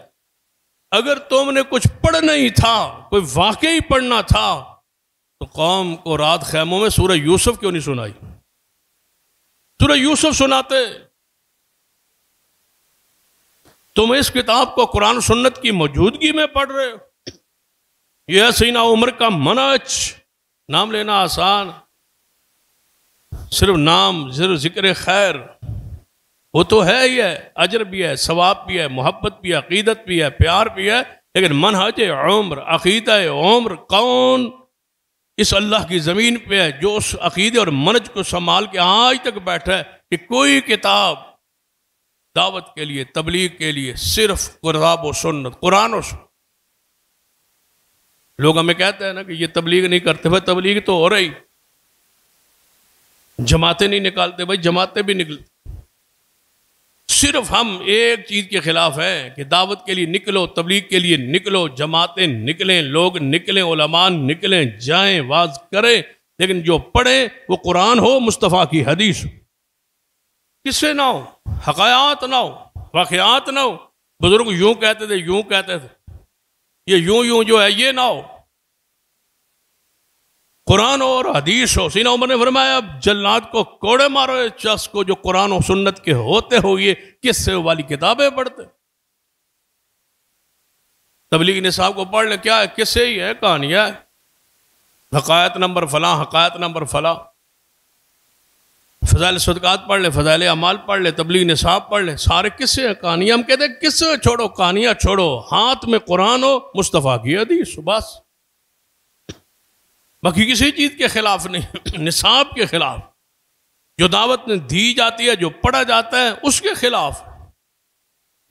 اگر تم نے کچھ پڑھنا ہی تھا، کوئی واقعی پڑھنا تھا تو قوم کو رات خیموں میں سورہ یوسف کیوں نہیں سنائی؟ سورہ یوسف سناتے. تم اس کتاب کو قرآن سنت کی موجودگی میں پڑھ رہے ہو. یہ سیدنا عمر کا منہج. نام لینا آسان، صرف نام، صرف ذکر خیر، وہ تو ہے ہی ہے، اجر بھی ہے، ثواب بھی ہے، محبت بھی ہے، عقیدت بھی ہے، پیار بھی ہے، لیکن منہج عمر، عقیدہ عمر، کون اس اللہ کی زمین پہ ہے جو اس عقیدے اور منہج کو سنبھال کے آج تک بیٹھا ہے کہ کوئی کتاب دعوت کے لیے، تبلیغ کے لیے صرف کتاب و سنت، قرآن و سنت. لوگ ہمیں کہتے ہیں نا کہ یہ تبلیغ نہیں کرتے. بھائی تبلیغ تو ہو رہی، جماعتیں نہیں نکالتے. بھائی جماعتیں بھی نکل. صرف ہم ایک چیز کے خلاف ہیں کہ دعوت کے لیے نکلو، تبلیغ کے لیے نکلو، جماعتیں نکلیں، لوگ نکلیں، علماء نکلیں، جائیں، واز کریں، لیکن جو پڑھیں وہ قرآن ہو، مصطفیٰ کی حدیث ہو. کس سے نہ ہو؟ حقائق نہ ہو، واقعات نہ ہو. بزرگ یوں کہتے تھے، یوں کہتے تھے، یہ یوں جو ہے یہ نہ ہو. قرآن اور حدیث ہو. سیدنا عمر نے فرمایا اب جلات کو کوڑے مارو اس شخص کو جو قرآن و سنت کے ہوتے ہو یہ کس سے والی کتابیں پڑھتے. تبلیغ نصاب کو پڑھ لے، کیا ہے؟ کس سے ہی ہے، کہانیاں، حقائق نمبر فلاں، حقائق نمبر فلاں. فضائل صدقات پڑھ لے، فضائل اعمال پڑھ لے، تبلیغ نصاب پڑھ لے، سارے کس سے ہے؟ کہانیاں. ہم کہتے ہیں کس سے چھوڑو، کہانیاں چھوڑو، ہاتھ میں قرآن ہو، مصطفیٰ کی حدیث، بس. باقی کسی چیز کے خلاف نہیں. نصاب کے خلاف، جو دعوت میں دی جاتی ہے، جو پڑھا جاتا ہے، اس کے خلاف.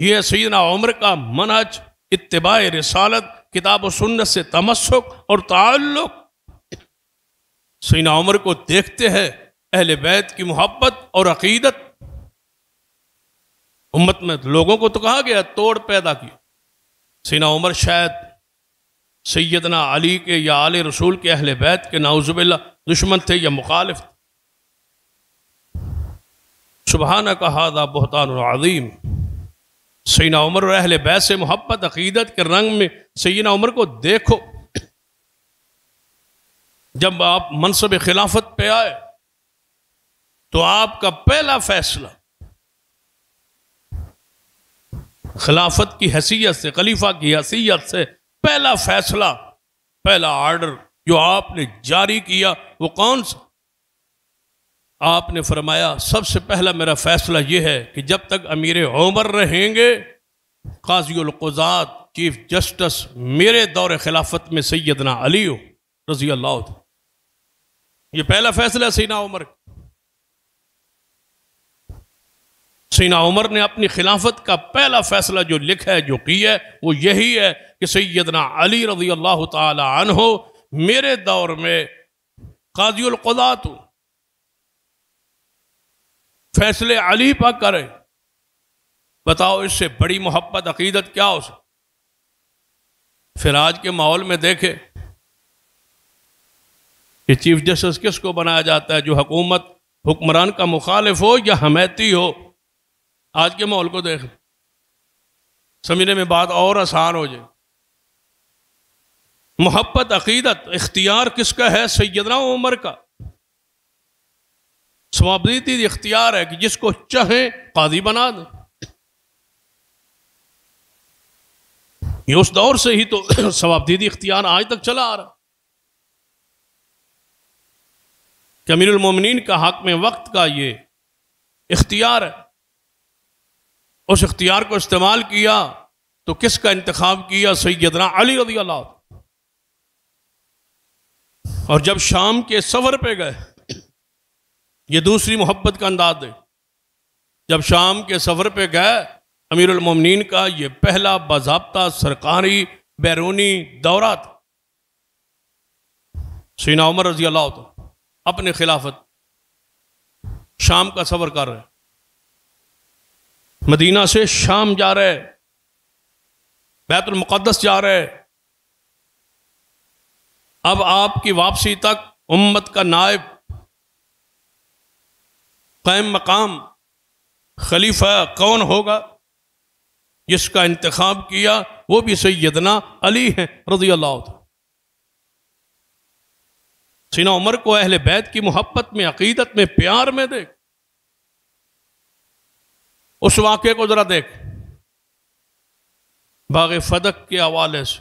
یہ سیدنا عمر کا منہج، اتباع رسالت، کتاب و سنت سے تمسک اور تعلق. سیدنا عمر کو دیکھتے ہیں اہل بیت کی محبت اور عقیدت. امت میں لوگوں کو تو کہا گیا توڑ پیدا کی. سیدنا عمر شاید سیدنا علی کے یا آل رسول کے اہل بیت کے نعوذ باللہ دشمن تھے یا مخالف تھے. سبحانک ھذا بہتان عظیم. سیدنا عمر اور اہل بیت سے محبت، عقیدت کے رنگ میں سیدنا عمر کو دیکھو. جب آپ منصب خلافت پہ آئے تو آپ کا پہلا فیصلہ خلافت کی حیثیت سے، خلیفہ کی حیثیت سے پہلا فیصلہ، پہلا آرڈر جو آپ نے جاری کیا وہ کون سا؟ آپ نے فرمایا سب سے پہلا میرا فیصلہ یہ ہے کہ جب تک امیر عمر رہیں گے، قاضی القضات، چیف جسٹس میرے دور خلافت میں سیدنا علی ہو رضی اللہ عنہ. یہ پہلا فیصلہ سیدنا عمر. سیدنا عمر نے اپنی خلافت کا پہلا فیصلہ جو لکھا ہے، جو کیا ہے، وہ یہی ہے کہ سیدنا علی رضی اللہ تعالی عنہ میرے دور میں قاضی القضات ہو. فیصلے علی پا کرے. بتاؤ اس سے بڑی محبت، عقیدت کیا ہو سکتی؟ پھر آج کے ماحول میں دیکھے کہ چیف جسٹس کس کو بنایا جاتا ہے؟ جو حکومت، حکمران کا مخالف ہو یا حمیتی ہو. آج کے ماحول کو دیکھ، سمجھنے میں بات اور آسان ہو جائے. محبت، عقیدت، اختیار کس کا ہے؟ سیدنا عمر کا. ثوابدیدی اختیار ہے کہ جس کو چاہیں قاضی بنا دیں. یہ اس دور سے ہی تو ثوابدیدی اختیار آج تک چلا آ رہا کہ امیر المومنین کا حق میں وقت کا یہ اختیار ہے. اس اختیار کو استعمال کیا تو کس کا انتخاب کیا؟ سیدنا علی رضی اللہ عنہ. اور جب شام کے سفر پہ گئے، یہ دوسری محبت کا انداز ہے. جب شام کے سفر پہ گئے، امیر المومنین کا یہ پہلا باضابطہ سرکاری بیرونی دورہ تھا. سیدنا عمر رضی اللہ عنہ اپنے خلافت شام کا سفر کر رہے، مدینہ سے شام جا رہے، بیت المقدس جا رہے. اب آپ کی واپسی تک امت کا نائب، قائم مقام خلیفہ کون ہوگا؟ جس کا انتخاب کیا وہ بھی سیدنا علی ہیں رضی اللہ عنہ. سیدنا عمر کو اہل بیت کی محبت میں، عقیدت میں، پیار میں دیکھ. اس واقعے کو ذرا دیکھ باغ فدق کے حوالے سے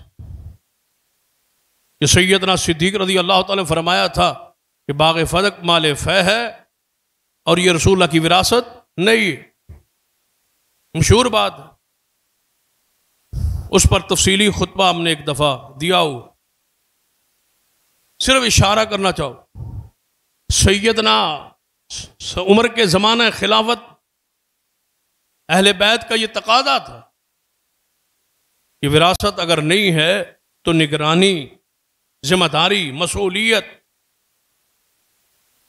کہ سیدنا صدیق رضی اللہ تعالیٰ نے فرمایا تھا کہ باغ فدق مال فہ ہے اور یہ رسول اللہ کی وراثت نہیں. مشہور بات ہے. اس پر تفصیلی خطبہ ہم نے ایک دفعہ دیا ہو، صرف اشارہ کرنا چاہو، سیدنا عمر کے زمانہ خلافت اہل بیت کا یہ تقاضا تھا کہ وراثت اگر نہیں ہے تو نگرانی، ذمہ داری، مسئولیت،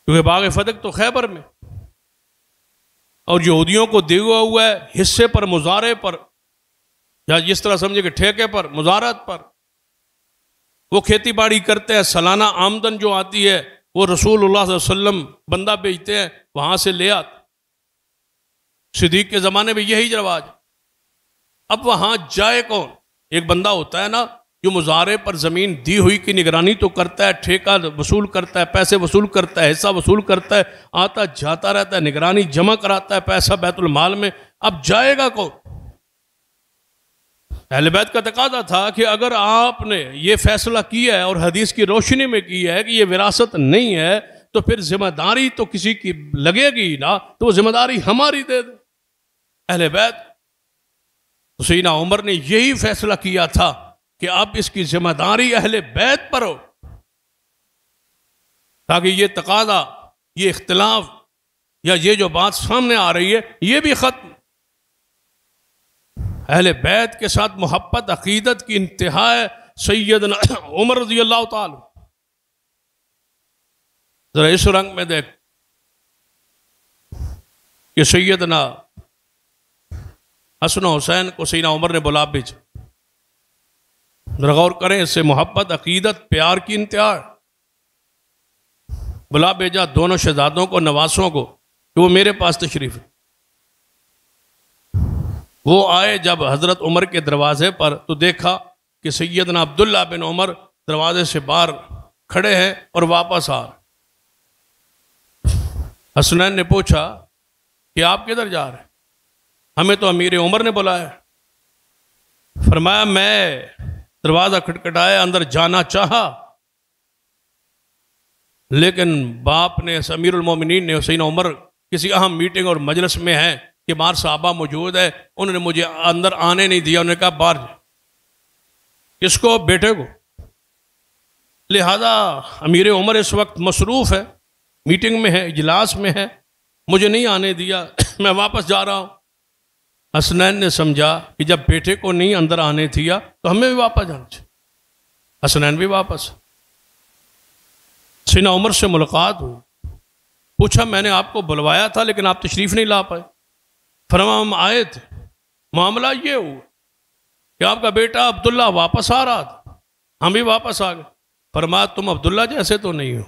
کیونکہ باغ فتح تو خیبر میں اور یہودیوں کو دیا ہوا ہے حصے پر، مزارے پر، یا جس طرح سمجھے کہ ٹھیکے پر، مزارت پر وہ کھیتی باڑی کرتے ہیں، سالانہ آمدن جو آتی ہے وہ رسول اللہ صلی اللہ علیہ وسلم بندہ بیچتے ہیں، وہاں سے لے آتے۔ صدیق کے زمانے میں یہی رواج۔ اب وہاں جائے کون؟ ایک بندہ ہوتا ہے نا جو مزارے پر زمین دی ہوئی کی نگرانی تو کرتا ہے، ٹھیکہ وصول کرتا ہے، پیسے وصول کرتا ہے، حصہ وصول کرتا ہے، آتا جاتا رہتا ہے، نگرانی جمع کراتا ہے پیسہ بیت المال میں۔ اب جائے گا کون؟ اہل بیت کا تقاضا تھا کہ اگر آپ نے یہ فیصلہ کیا ہے اور حدیث کی روشنی میں کیا ہے کہ یہ وراثت نہیں ہے تو پھر ذمہ داری تو کسی کی لگے گی نا، تو وہ ذمہ داری ہماری دے دے اہل بیت۔ سیدنا عمر نے یہی فیصلہ کیا تھا کہ اب اس کی ذمہ داری اہل بیت پر ہو، تاکہ یہ تقاضا، یہ اختلاف یا یہ جو بات سامنے آ رہی ہے یہ بھی ختم۔ اہل بیت کے ساتھ محبت عقیدت کی انتہا ہے سیدنا عمر رضی اللہ تعالی۔ ذرا اس رنگ میں دیکھ کہ سیدنا حسن و حسین کو سیدنا عمر نے بلا بھیجا۔ ذرا غور کریں، اس سے محبت عقیدت پیار کی انتہا ہے۔ بلا بھیجا دونوں شہزادوں کو، نواسوں کو، کہ وہ میرے پاس تشریف ہے۔ وہ آئے جب حضرت عمر کے دروازے پر تو دیکھا کہ سیدنا عبداللہ بن عمر دروازے سے باہر کھڑے ہیں اور واپس آ رہے۔ حسنین نے پوچھا کہ آپ کدھر جا رہے ہیں؟ ہمیں تو امیر عمر نے بلایا۔ فرمایا میں دروازہ کھٹکھٹایا، اندر جانا چاہا لیکن باپ نے، امیر المومنین نے، سیدنا عمر کسی اہم میٹنگ اور مجلس میں ہیں کہ باہر صحابہ موجود ہے، انہوں نے مجھے اندر آنے نہیں دیا، انہوں نے کہا باہر جا۔ کس کو؟ بیٹے کو۔ لہذا امیر عمر اس وقت مصروف ہے، میٹنگ میں ہے، اجلاس میں ہے، مجھے نہیں آنے دیا، میں واپس جا رہا ہوں۔ حسنین نے سمجھا کہ جب بیٹے کو نہیں اندر آنے دیا تو ہمیں بھی واپس جانا چاہیے۔ حسنین بھی واپس۔ سیدنا عمر سے ملاقات ہوئی، پوچھا میں نے آپ کو بلوایا تھا لیکن آپ تشریف نہیں لا پائے۔ فرمایا ہم آئے تھے، معاملہ یہ ہوا کہ آپ کا بیٹا عبداللہ واپس آ رہا تھا، ہم بھی واپس آ گئے۔ فرمایا تم عبداللہ جیسے تو نہیں ہو،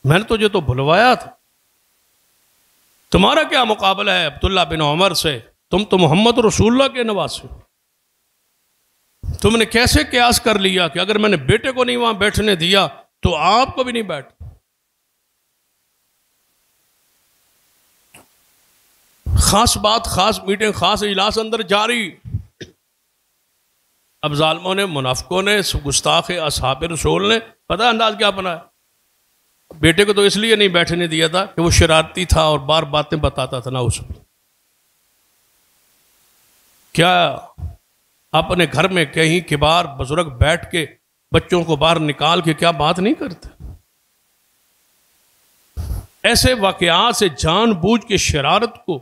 میں نے تجھے تو بلوایا تھا، تمہارا کیا مقابلہ ہے عبداللہ بن عمر سے؟ تم تو محمد رسول اللہ کے نواسے ہو۔ تم نے کیسے قیاس کر لیا کہ اگر میں نے بیٹے کو نہیں وہاں بیٹھنے دیا تو آپ کو بھی نہیں بیٹھ؟ خاص بات، خاص میٹنگ، خاص اجلاس اندر جاری۔ اب ظالموں نے، منافقوں نے، گستاخ اصحاب رسول نے پتہ انداز کیا بنایا؟ بیٹے کو تو اس لیے نہیں بیٹھنے دیا تھا کہ وہ شرارتی تھا اور بار باتیں بتاتا تھا نا اس میں۔ کیا اپنے گھر میں کہیں کبار بزرگ بیٹھ کے بچوں کو باہر نکال کے کیا بات نہیں کرتے؟ ایسے واقعات سے جان بوجھ کے شرارت کو،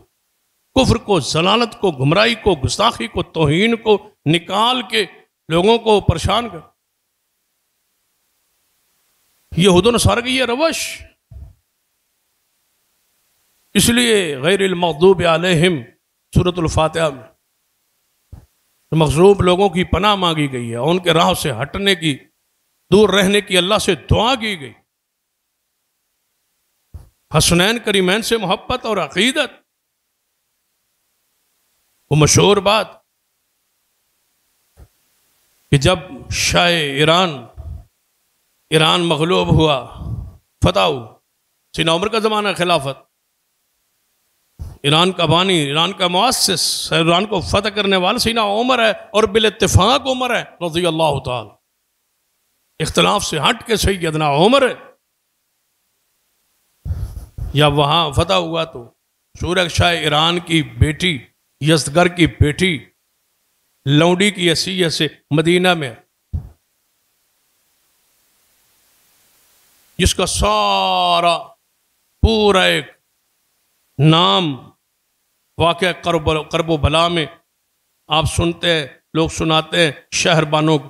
کفر کو، ضلالت کو، گمراہی کو، گستاخی کو، توہین کو نکال کے لوگوں کو پریشان کر، یہود و نصارہ کی یہ روش۔ اس لیے غیر المغضوب علیہم سورۃ الفاتحہ میں مغضوب لوگوں کی پناہ مانگی گئی ہے، ان کے راہ سے ہٹنے کی، دور رہنے کی اللہ سے دعا کی گئی۔ حسنین کریمین سے محبت اور عقیدت، وہ مشہور بات کہ جب شاہ ایران مغلوب ہوا، فتح ہوا، سیدنا عمر کا زمانہ خلافت، ایران کا بانی، ایران کا مؤسس، ایران کو فتح کرنے والا سیدنا عمر ہے، اور بالاتفاق عمر ہے رضی اللہ تعالی، اختلاف سے ہٹ کے سیدنا عمر ہے۔ یا وہاں فتح ہوا تو شورش شاہ ایران کی بیٹی، یزدگر کی بیٹی لونڈی کی حیثیت سے مدینہ میں، جس کا سارا پورا ایک نام واقعہ کرب و بلا میں آپ سنتے ہیں، لوگ سناتے ہیں شہر بانوں کو،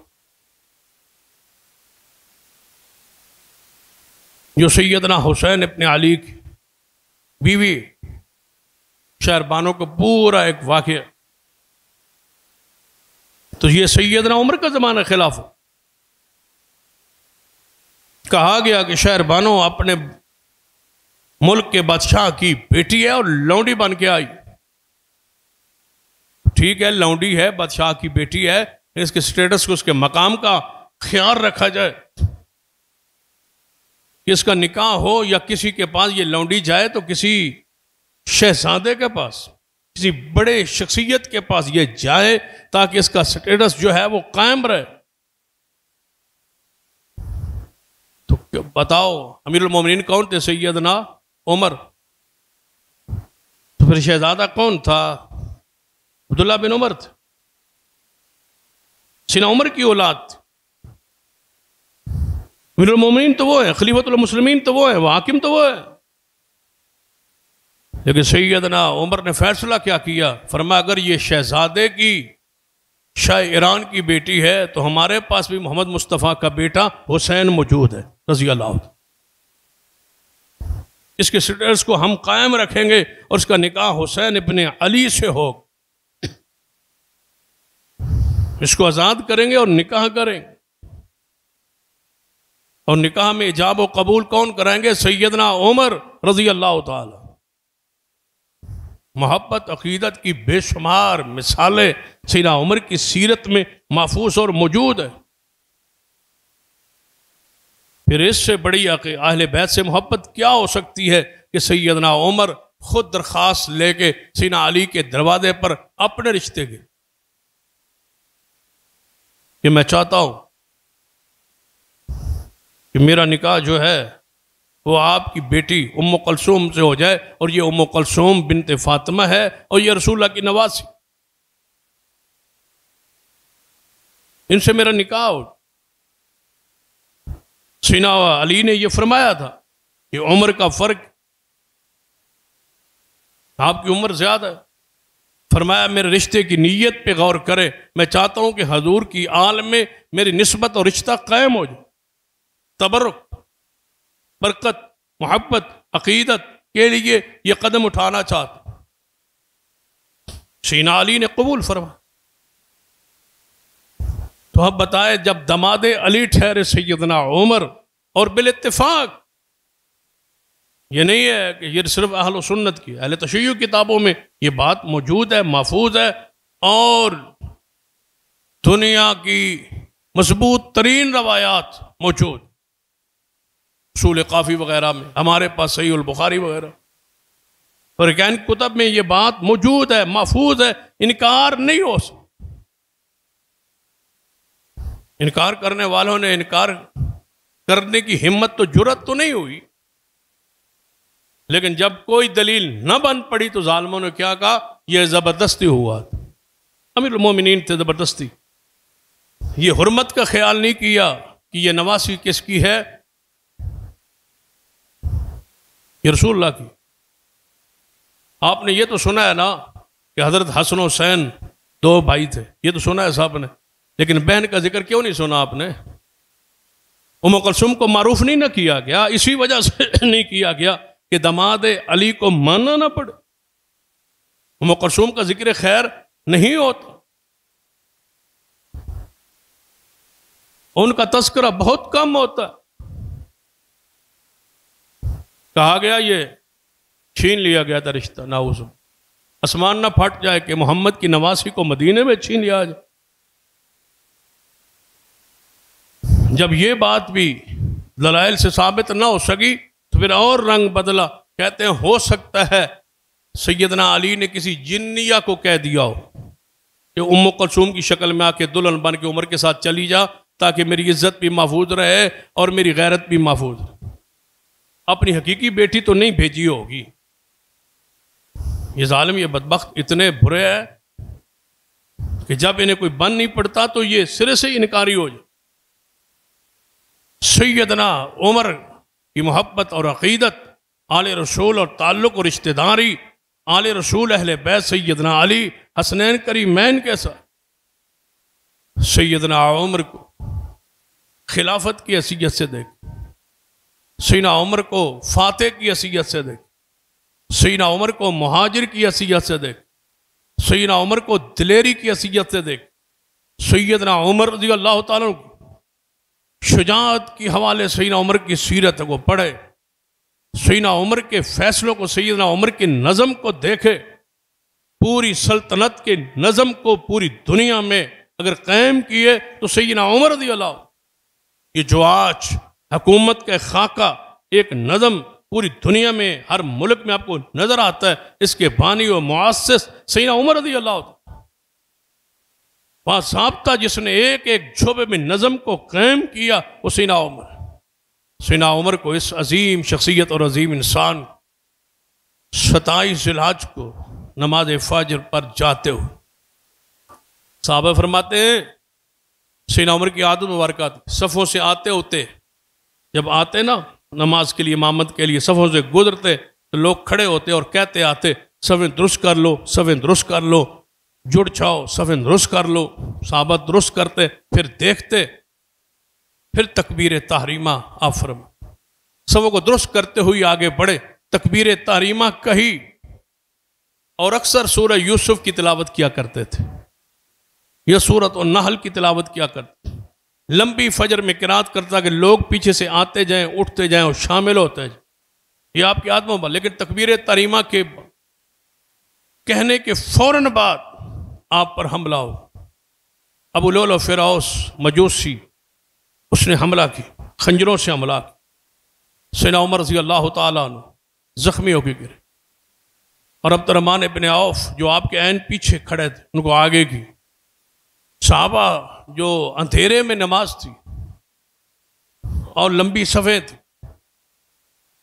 جو سیدنا حسین ابن علی کی بیوی، شہر بانوں کو پورا ایک واقعہ. تو یہ سیدنا عمر کا زمانہ خلاف ہو. کہا گیا کہ شہر بانو اپنے ملک کے بادشاہ کی بیٹی ہے اور لونڈی بن کے آئی. ٹھیک ہے، لونڈی ہے، بادشاہ کی بیٹی ہے، اس کے سٹیٹس کو، اس کے مقام کا خیال رکھا جائے. اس کا نکاح ہو یا کسی کے پاس یہ لونڈی جائے تو کسی شہزادے کے پاس، کسی بڑے شخصیت کے پاس یہ جائے تاکہ اس کا سٹیٹس جو ہے وہ قائم رہے. تو بتاؤ امیر المومنین کون تھے؟ سیدنا عمر. تو پھر شہزادہ کون تھا؟ عبداللہ بن عمر تھے. سیدنا عمر کی اولاد تھی. امیر المومنین تو وہ ہیں، خلیفۃ المسلمین تو وہ ہیں، وہ حاکم تو وہ ہیں. لیکن سیدنا عمر نے فیصلہ کیا کیا؟ فرمایا اگر یہ شہزادے کی، شاہ ایران کی بیٹی ہے تو ہمارے پاس بھی محمد مصطفیٰ کا بیٹا حسین موجود ہے رضی اللہ عنہ. اس کے سٹیٹس کو ہم قائم رکھیں گے اور اس کا نکاح حسین ابن علی سے ہو. اس کو آزاد کریں گے اور نکاح کریں گے. اور نکاح میں ایجاب و قبول کون کرائیں گے؟ سیدنا عمر رضی اللہ تعالی. محبت عقیدت کی بے شمار مثالیں سیدنا عمر کی سیرت میں محفوظ اور موجود ہے. پھر اس سے بڑی اہل بیت سے محبت کیا ہو سکتی ہے کہ سیدنا عمر خود درخواست لے کے سیدنا علی کے دروازے پر اپنے رشتے کے کہ میں چاہتا ہوں کہ میرا نکاح جو ہے وہ آپ کی بیٹی ام کلثوم سے ہو جائے، اور یہ ام کلثوم بنت فاطمہ ہے اور یہ رسول اللہ کی نواسی، ان سے میرا نکاح ہو. سیدنا علی نے یہ فرمایا تھا کہ عمر کا فرق، آپ کی عمر زیادہ ہے. فرمایا میرے رشتے کی نیت پہ غور کرے، میں چاہتا ہوں کہ حضور کی آل میں میری نسبت اور رشتہ قائم ہو جائے. تبرک، برکت، محبت، عقیدت کے لیے یہ قدم اٹھانا چاہتا. سیدنا علی نے قبول فرمایا. تو اب بتائے جب دماد علی ٹھہرے سیدنا عمر، اور بالاتفاق یہ نہیں ہے کہ یہ صرف اہل سنت کی، اہل تشیع کتابوں میں یہ بات موجود ہے، محفوظ ہے، اور دنیا کی مضبوط ترین روایات موجود، اصول کافی وغیرہ میں، ہمارے پاس صحیح البخاری وغیرہ، فرقین کتب میں یہ بات موجود ہے، محفوظ ہے، انکار نہیں ہو سکتا. انکار کرنے والوں نے انکار کرنے کی ہمت تو جرت تو نہیں ہوئی، لیکن جب کوئی دلیل نہ بن پڑی تو ظالموں نے کیا کہا؟ یہ زبردستی ہوا. امیر المومنین تھے، زبردستی. یہ حرمت کا خیال نہیں کیا کہ یہ نواسی کس کی ہے، یہ رسول اللہ کی. آپ نے یہ تو سنا ہے نا کہ حضرت حسن و حسین دو بھائی تھے، یہ تو سنا ہے صاحب نے، لیکن بہن کا ذکر کیوں نہیں سنا آپ نے؟ ام کلثوم کو معروف نہیں نہ کیا گیا، اسی وجہ سے نہیں کیا گیا کہ دماد علی کو ماننا نہ پڑے. ام کلثوم کا ذکر خیر نہیں ہوتا، ان کا تذکرہ بہت کم ہوتا. کہا گیا یہ چھین لیا گیا تھا رشتہ، نعوذ، آسمان نہ پھٹ جائے کہ محمد کی نواسی کو مدینے میں چھین لیا جائے. جب یہ بات بھی دلائل سے ثابت نہ ہو سکی تو پھر اور رنگ بدلا. کہتے ہیں ہو سکتا ہے سیدنا علی نے کسی جنیہ کو کہہ دیا ہو کہ ام کلثوم کی شکل میں آ کے دلہن بن کے عمر کے ساتھ چلی جا تاکہ میری عزت بھی محفوظ رہے اور میری غیرت بھی محفوظ رہے. اپنی حقیقی بیٹی تو نہیں بھیجی ہوگی. یہ ظالم، یہ بدبخت اتنے برے ہیں کہ کہ جب انہیں کوئی بن نہیں پڑتا تو یہ سرے سے انکاری ہو جائے۔ سیدنا عمر کی محبت اور عقیدت، آل رسول اور تعلق اور رشتہ داری، آل رسول اہل بیت سیدنا علی حسنین کریمین کے ساتھ، سیدنا عمر کو خلافت کی حیثیت سے دیکھ، سیدنا عمر کو فاتح کی حیثیت سے دیکھ، سیدنا عمر کو مہاجر کی حیثیت سے دیکھ، سیدنا عمر کو دلیری کی حیثیت سے دیکھ، سیدنا عمر رضی اللہ تعالیٰ عنہ شجاعت کی حوالے سیدنا عمر کی سیرت کو پڑھے، سیدنا عمر کے فیصلوں کو، سیدنا عمر کی نظم کو دیکھے۔ پوری سلطنت کے نظم کو پوری دنیا میں اگر قائم کیے تو سیدنا عمر رضی اللہ، یہ جو آج حکومت کا خاکہ ایک نظم پوری دنیا میں ہر ملک میں آپ کو نظر آتا ہے، اس کے بانی و مؤسس سیدنا عمر رضی اللہ عنہ۔ باضابطہ جس نے ایک ایک شعبے میں نظم کو قائم کیا وہ سیدنا عمر۔ سیدنا عمر کو اس عظیم شخصیت اور عظیم انسان 27 ذی الحج کو نماز فجر پر جاتے ہوئے صحابہ فرماتے ہیں، سیدنا عمر کی عادت مبارکہ صفوں سے آتے ہوتے، جب آتے نا نماز کے لیے امامت کے لیے صفوں سے گزرتے تو لوگ کھڑے ہوتے اور کہتے آتے، صفیں درست کر لو، صفیں درست کر لو، جڑ چھاؤ، صفیں درست کر لو۔ صحابہ درست کرتے، پھر دیکھتے، پھر تکبیر تحریمہ آپ فرما، صفوں کو درست کرتے ہوئے آگے بڑھے، تکبیر تحریمہ کہی، اور اکثر سورہ یوسف کی تلاوت کیا کرتے تھے یا سورۃ النحل کی تلاوت کیا کرتے، لمبی فجر میں قرات کرتا کہ لوگ پیچھے سے آتے جائیں، اٹھتے جائیں اور شامل ہوتے جائیں، یہ آپ کی عادتوں پر۔ لیکن تکبیر تحریمہ کے کہنے کے فوراً بعد آپ پر حملہ ہو، ابو لؤلؤ فراؤس مجوسی اس نے حملہ کی، خنجروں سے حملہ کی، سیدنا عمر رضی اللہ تعالیٰ عنہ زخمی ہو کے گرے، اور عبد الرحمن ابن عوف جو آپ کے عین پیچھے کھڑے تھے ان کو آگے کی، صحابہ جو اندھیرے میں نماز تھی اور لمبی صفیں تھی،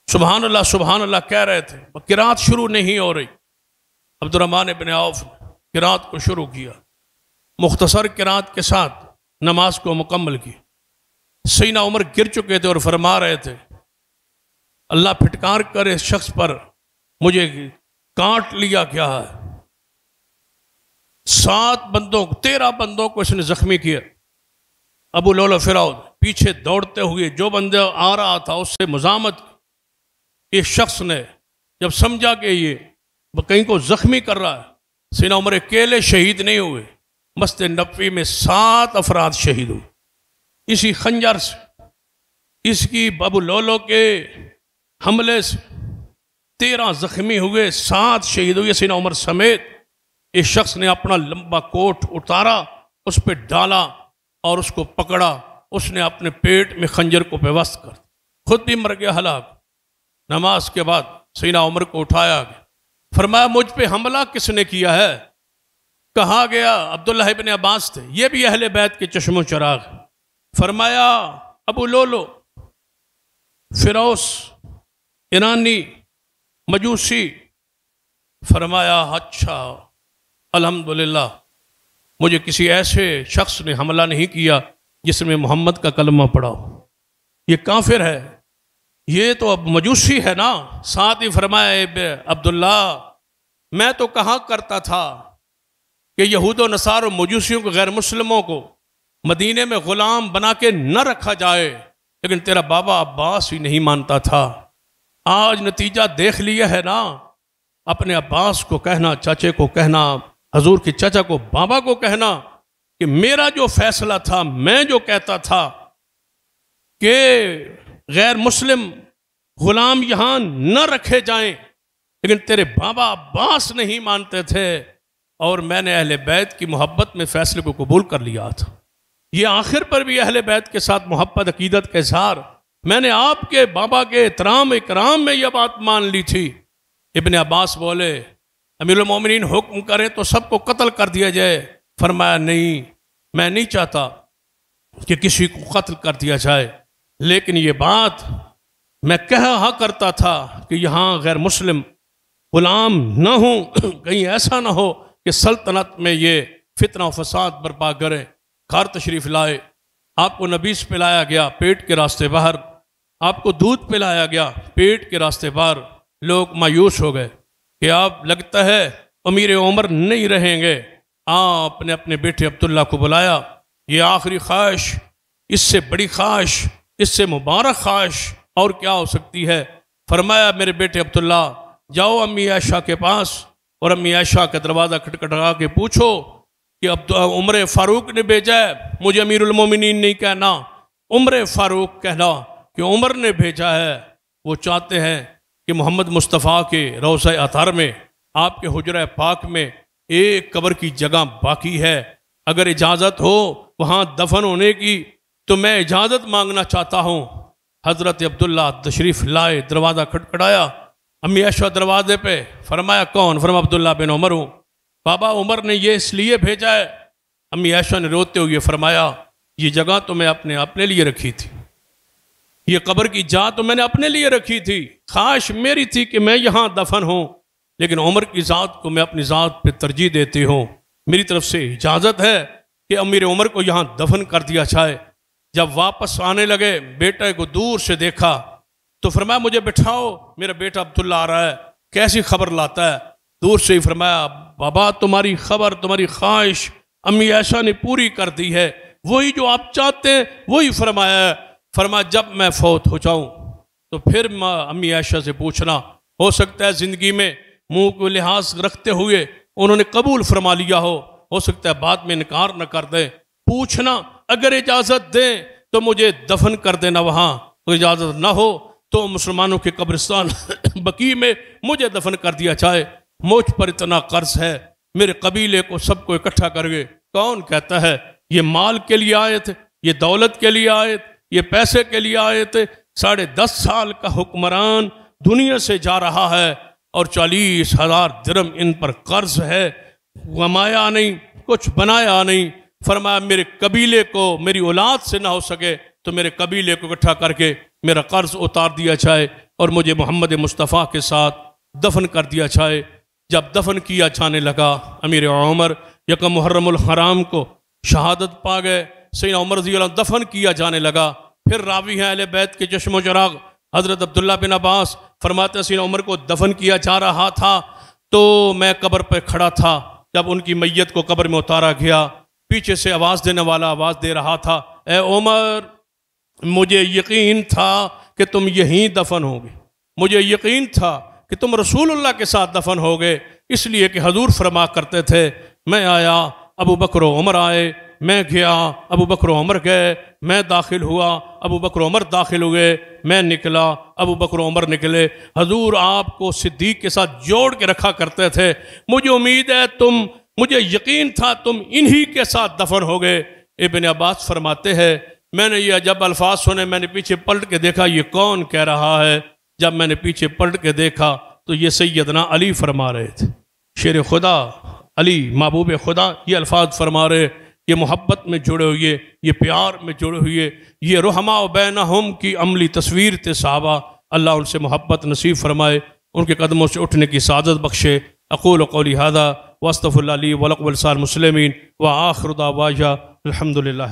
سبحان اللہ کہہ رہے تھے، قرات شروع نہیں ہو رہی، عبد الرحمن ابن عوف نے قرات کو شروع کیا، مختصر قرات کے ساتھ نماز کو مکمل کی۔ سیدنا عمر گر چکے تھے اور فرما رہے تھے، اللہ پھٹکار کر اس شخص پر، مجھے کاٹ لیا کیا ہے۔ 13 بندوں کو اس نے زخمی کیا۔ ابو لؤلؤ فراؤس پیچھے دوڑتے ہوئے جو بندہ آ رہا تھا اس سے مزاحمت کی، اس شخص نے جب سمجھا کہ یہ کہیں کو زخمی کر رہا ہے، سیدنا عمر اکیلے شہید نہیں ہوئے، مسجد نبوی میں 7 افراد شہید ہوئے اسی خنجر سے، اس کی ابو لؤلؤ کے حملے سے 13 زخمی ہوئے، 7 شہید ہوئے سیدنا عمر سمیت۔ اس شخص نے اپنا لمبا کوٹ اتارا، اس پہ ڈالا اور اس کو پکڑا، اس نے اپنے پیٹ میں خنجر کو پیوست کر، خود بھی مر گیا ہلاک۔ نماز کے بعد سیدنا عمر کو اٹھایا گیا، فرمایا مجھ پہ حملہ کس نے کیا ہے؟ کہا گیا عبداللہ ابن عباس تھے، یہ بھی اہل بیت کے چشم و چراغ۔ فرمایا ابو لؤلؤ فراؤس ایرانی مجوسی۔ فرمایا اچھا الحمدللہ، مجھے کسی ایسے شخص نے حملہ نہیں کیا جس میں محمد کا کلمہ پڑھا ہو، یہ کافر ہے، یہ تو اب مجوسی ہے نا۔ ساتھ ہی فرمایا عبداللہ میں تو کہا کرتا تھا کہ یہود و نصارى و مجوسیوں کو، غیر مسلموں کو مدینے میں غلام بنا کے نہ رکھا جائے، لیکن تیرا بابا عباس ہی نہیں مانتا تھا۔ آج نتیجہ دیکھ لیا ہے نا، اپنے عباس کو کہنا، چاچے کو کہنا، حضور کے چچا کو، بابا کو کہنا کہ میرا جو فیصلہ تھا، میں جو کہتا تھا کہ غیر مسلم غلام یہاں نہ رکھے جائیں، لیکن تیرے بابا عباس نہیں مانتے تھے، اور میں نے اہل بیت کی محبت میں فیصلے کو قبول کر لیا تھا۔ یہ آخر پر بھی اہل بیت کے ساتھ محبت، عقیدت کا اظہار، میں نے آپ کے بابا کے احترام اکرام میں یہ بات مان لی تھی۔ ابن عباس بولے امیر المومنین حکم کریں تو سب کو قتل کر دیا جائے۔ فرمایا نہیں، میں نہیں چاہتا کہ کسی کو قتل کر دیا جائے، لیکن یہ بات میں کہا کرتا تھا کہ یہاں غیر مسلم غلام نہ ہوں، کہیں ایسا نہ ہو کہ سلطنت میں یہ فتنہ و فساد برپا کریں، گھر تشریف لائے، آپ کو نبیس پلایا گیا پیٹ کے راستے باہر، آپ کو دودھ پلایا گیا پیٹ کے راستے باہر، لوگ مایوس ہو گئے کہ آپ لگتا ہے امیر عمر نہیں رہیں گے۔ آپ نے اپنے بیٹے عبداللہ کو بلایا، یہ آخری خواہش، اس سے بڑی خواہش، اس سے مبارک خواہش اور کیا ہو سکتی ہے؟ فرمایا میرے بیٹے عبداللہ جاؤ امی عائشہ کے پاس اور امی عائشہ کا دروازہ کھٹکھٹا کے پوچھو کہ عمر فاروق نے بھیجا ہے، مجھے امیر المومنین نہیں کہنا، عمر فاروق کہنا کہ عمر نے بھیجا ہے۔ وہ چاہتے ہیں کہ محمد مصطفیٰ کے روضہ اطہر میں، آپ کے حجرہ پاک میں ایک قبر کی جگہ باقی ہے، اگر اجازت ہو وہاں دفن ہونے کی تو میں اجازت مانگنا چاہتا ہوں۔ حضرت عبداللہ تشریف لائے، دروازہ کھٹکھٹایا، امی عائشہ دروازے پہ، فرمایا کون؟ فرمایا عبداللہ بن عمر ہوں۔ بابا عمر نے یہ اس لیے بھیجا ہے؟ امی عائشہ نے روتے ہوئے فرمایا یہ جگہ تو میں اپنے لیے رکھی تھی، یہ قبر کی جا تو میں نے اپنے لیے رکھی تھی، خواہش میری تھی کہ میں یہاں دفن ہوں، لیکن عمر کی ذات کو میں اپنی ذات پہ ترجیح دیتی ہوں، میری طرف سے اجازت ہے کہ امیر عمر کو یہاں دفن کر دیا جائے۔ جب واپس آنے لگے، بیٹے کو دور سے دیکھا تو فرمایا مجھے بٹھاؤ، میرا بیٹا عبداللہ آ رہا ہے، کیسی خبر لاتا ہے؟ دور سے ہی فرمایا بابا تمہاری خبر، تمہاری خواہش امی عائشہ نے پوری کر دی ہے، وہی جو آپ چاہتے ہیں وہی فرمایا ہے۔ فرمایا جب میں فوت ہو جاؤں تو پھر امی عائشہ سے پوچھنا، ہو سکتا ہے زندگی میں منہ کو لحاظ رکھتے ہوئے انہوں نے قبول فرما لیا ہو سکتا ہے بعد میں انکار نہ کر دیں، پوچھنا اگر اجازت دیں تو مجھے دفن کر دینا وہاں، تو اجازت نہ ہو تو مسلمانوں کے قبرستان بقیع میں مجھے دفن کر دیا جائے، مجھ پر اتنا قرض ہے، میرے قبیلے کو سب کو اکٹھا کر گئے۔ کون کہتا ہے یہ مال کے لیے آئے تھے، یہ دولت کے لیے آئے تھے، یہ پیسے کے لیے آئے تھے؟ 10.5 سال کا حکمران دنیا سے جا رہا ہے اور 40,000 درہم ان پر قرض ہے، کمایا نہیں، کچھ بنایا نہیں۔ فرمایا میرے قبیلے کو میری اولاد سے نہ ہو سکے تو میرے قبیلے کو اکٹھا کر کے میرا قرض اتار دیا جائے اور مجھے محمد مصطفیٰ کے ساتھ دفن کر دیا جائے۔ جب دفن کیا جانے لگا، امیر عمر یکم محرم الحرام کو شہادت پا گئے، سیدنا عمر رضی اللہ عنہ دفن کیا جانے لگا۔ پھر راوی ہیں اہل بیت کے چشم و چراغ حضرت عبداللہ بن عباس فرماتے ہیں سیدنا عمر کو دفن کیا جا رہا تھا تو میں قبر پہ کھڑا تھا، جب ان کی میت کو قبر میں اتارا گیا، پیچھے سے آواز دینے والا آواز دے رہا تھا، اے عمر مجھے یقین تھا کہ تم یہیں دفن ہوگے، مجھے یقین تھا کہ تم رسول اللہ کے ساتھ دفن ہوگے، اس لیے کہ حضور فرما کرتے تھے میں آیا ابو بکر و عمر آئے، میں گیا ابو بکر و عمر گئے، میں داخل ہوا ابو بکر و عمر داخل ہوئے، میں نکلا ابو بکر و عمر نکلے۔ حضور آپ کو صدیق کے ساتھ جوڑ کے رکھا کرتے تھے، مجھے امید ہے مجھے یقین تھا تم انہی کے ساتھ دفن ہوگے۔ ابن عباس فرماتے ہیں میں نے یہ عجب الفاظ سنے، میں نے پیچھے پلٹ کے دیکھا یہ کون کہہ رہا ہے؟ جب میں نے پیچھے پلٹ کے دیکھا تو یہ سیدنا علی فرما رہے تھے، شیر خدا علی محبوب خدا یہ الفاظ فرما رہے، یہ محبت میں جڑے ہوئے، یہ پیار میں جڑے ہوئے، یہ رحماء بینہم کی عملی تصویر تھے صحابہ۔ اللہ ان سے محبت نصیب فرمائے، ان کے قدموں سے اٹھنے کی سعادت بخشے۔ اقول قولی ھذا واستغفر اللہ لی ولکم ولسائر المسلمین وآخر دعوانا الحمدللہ۔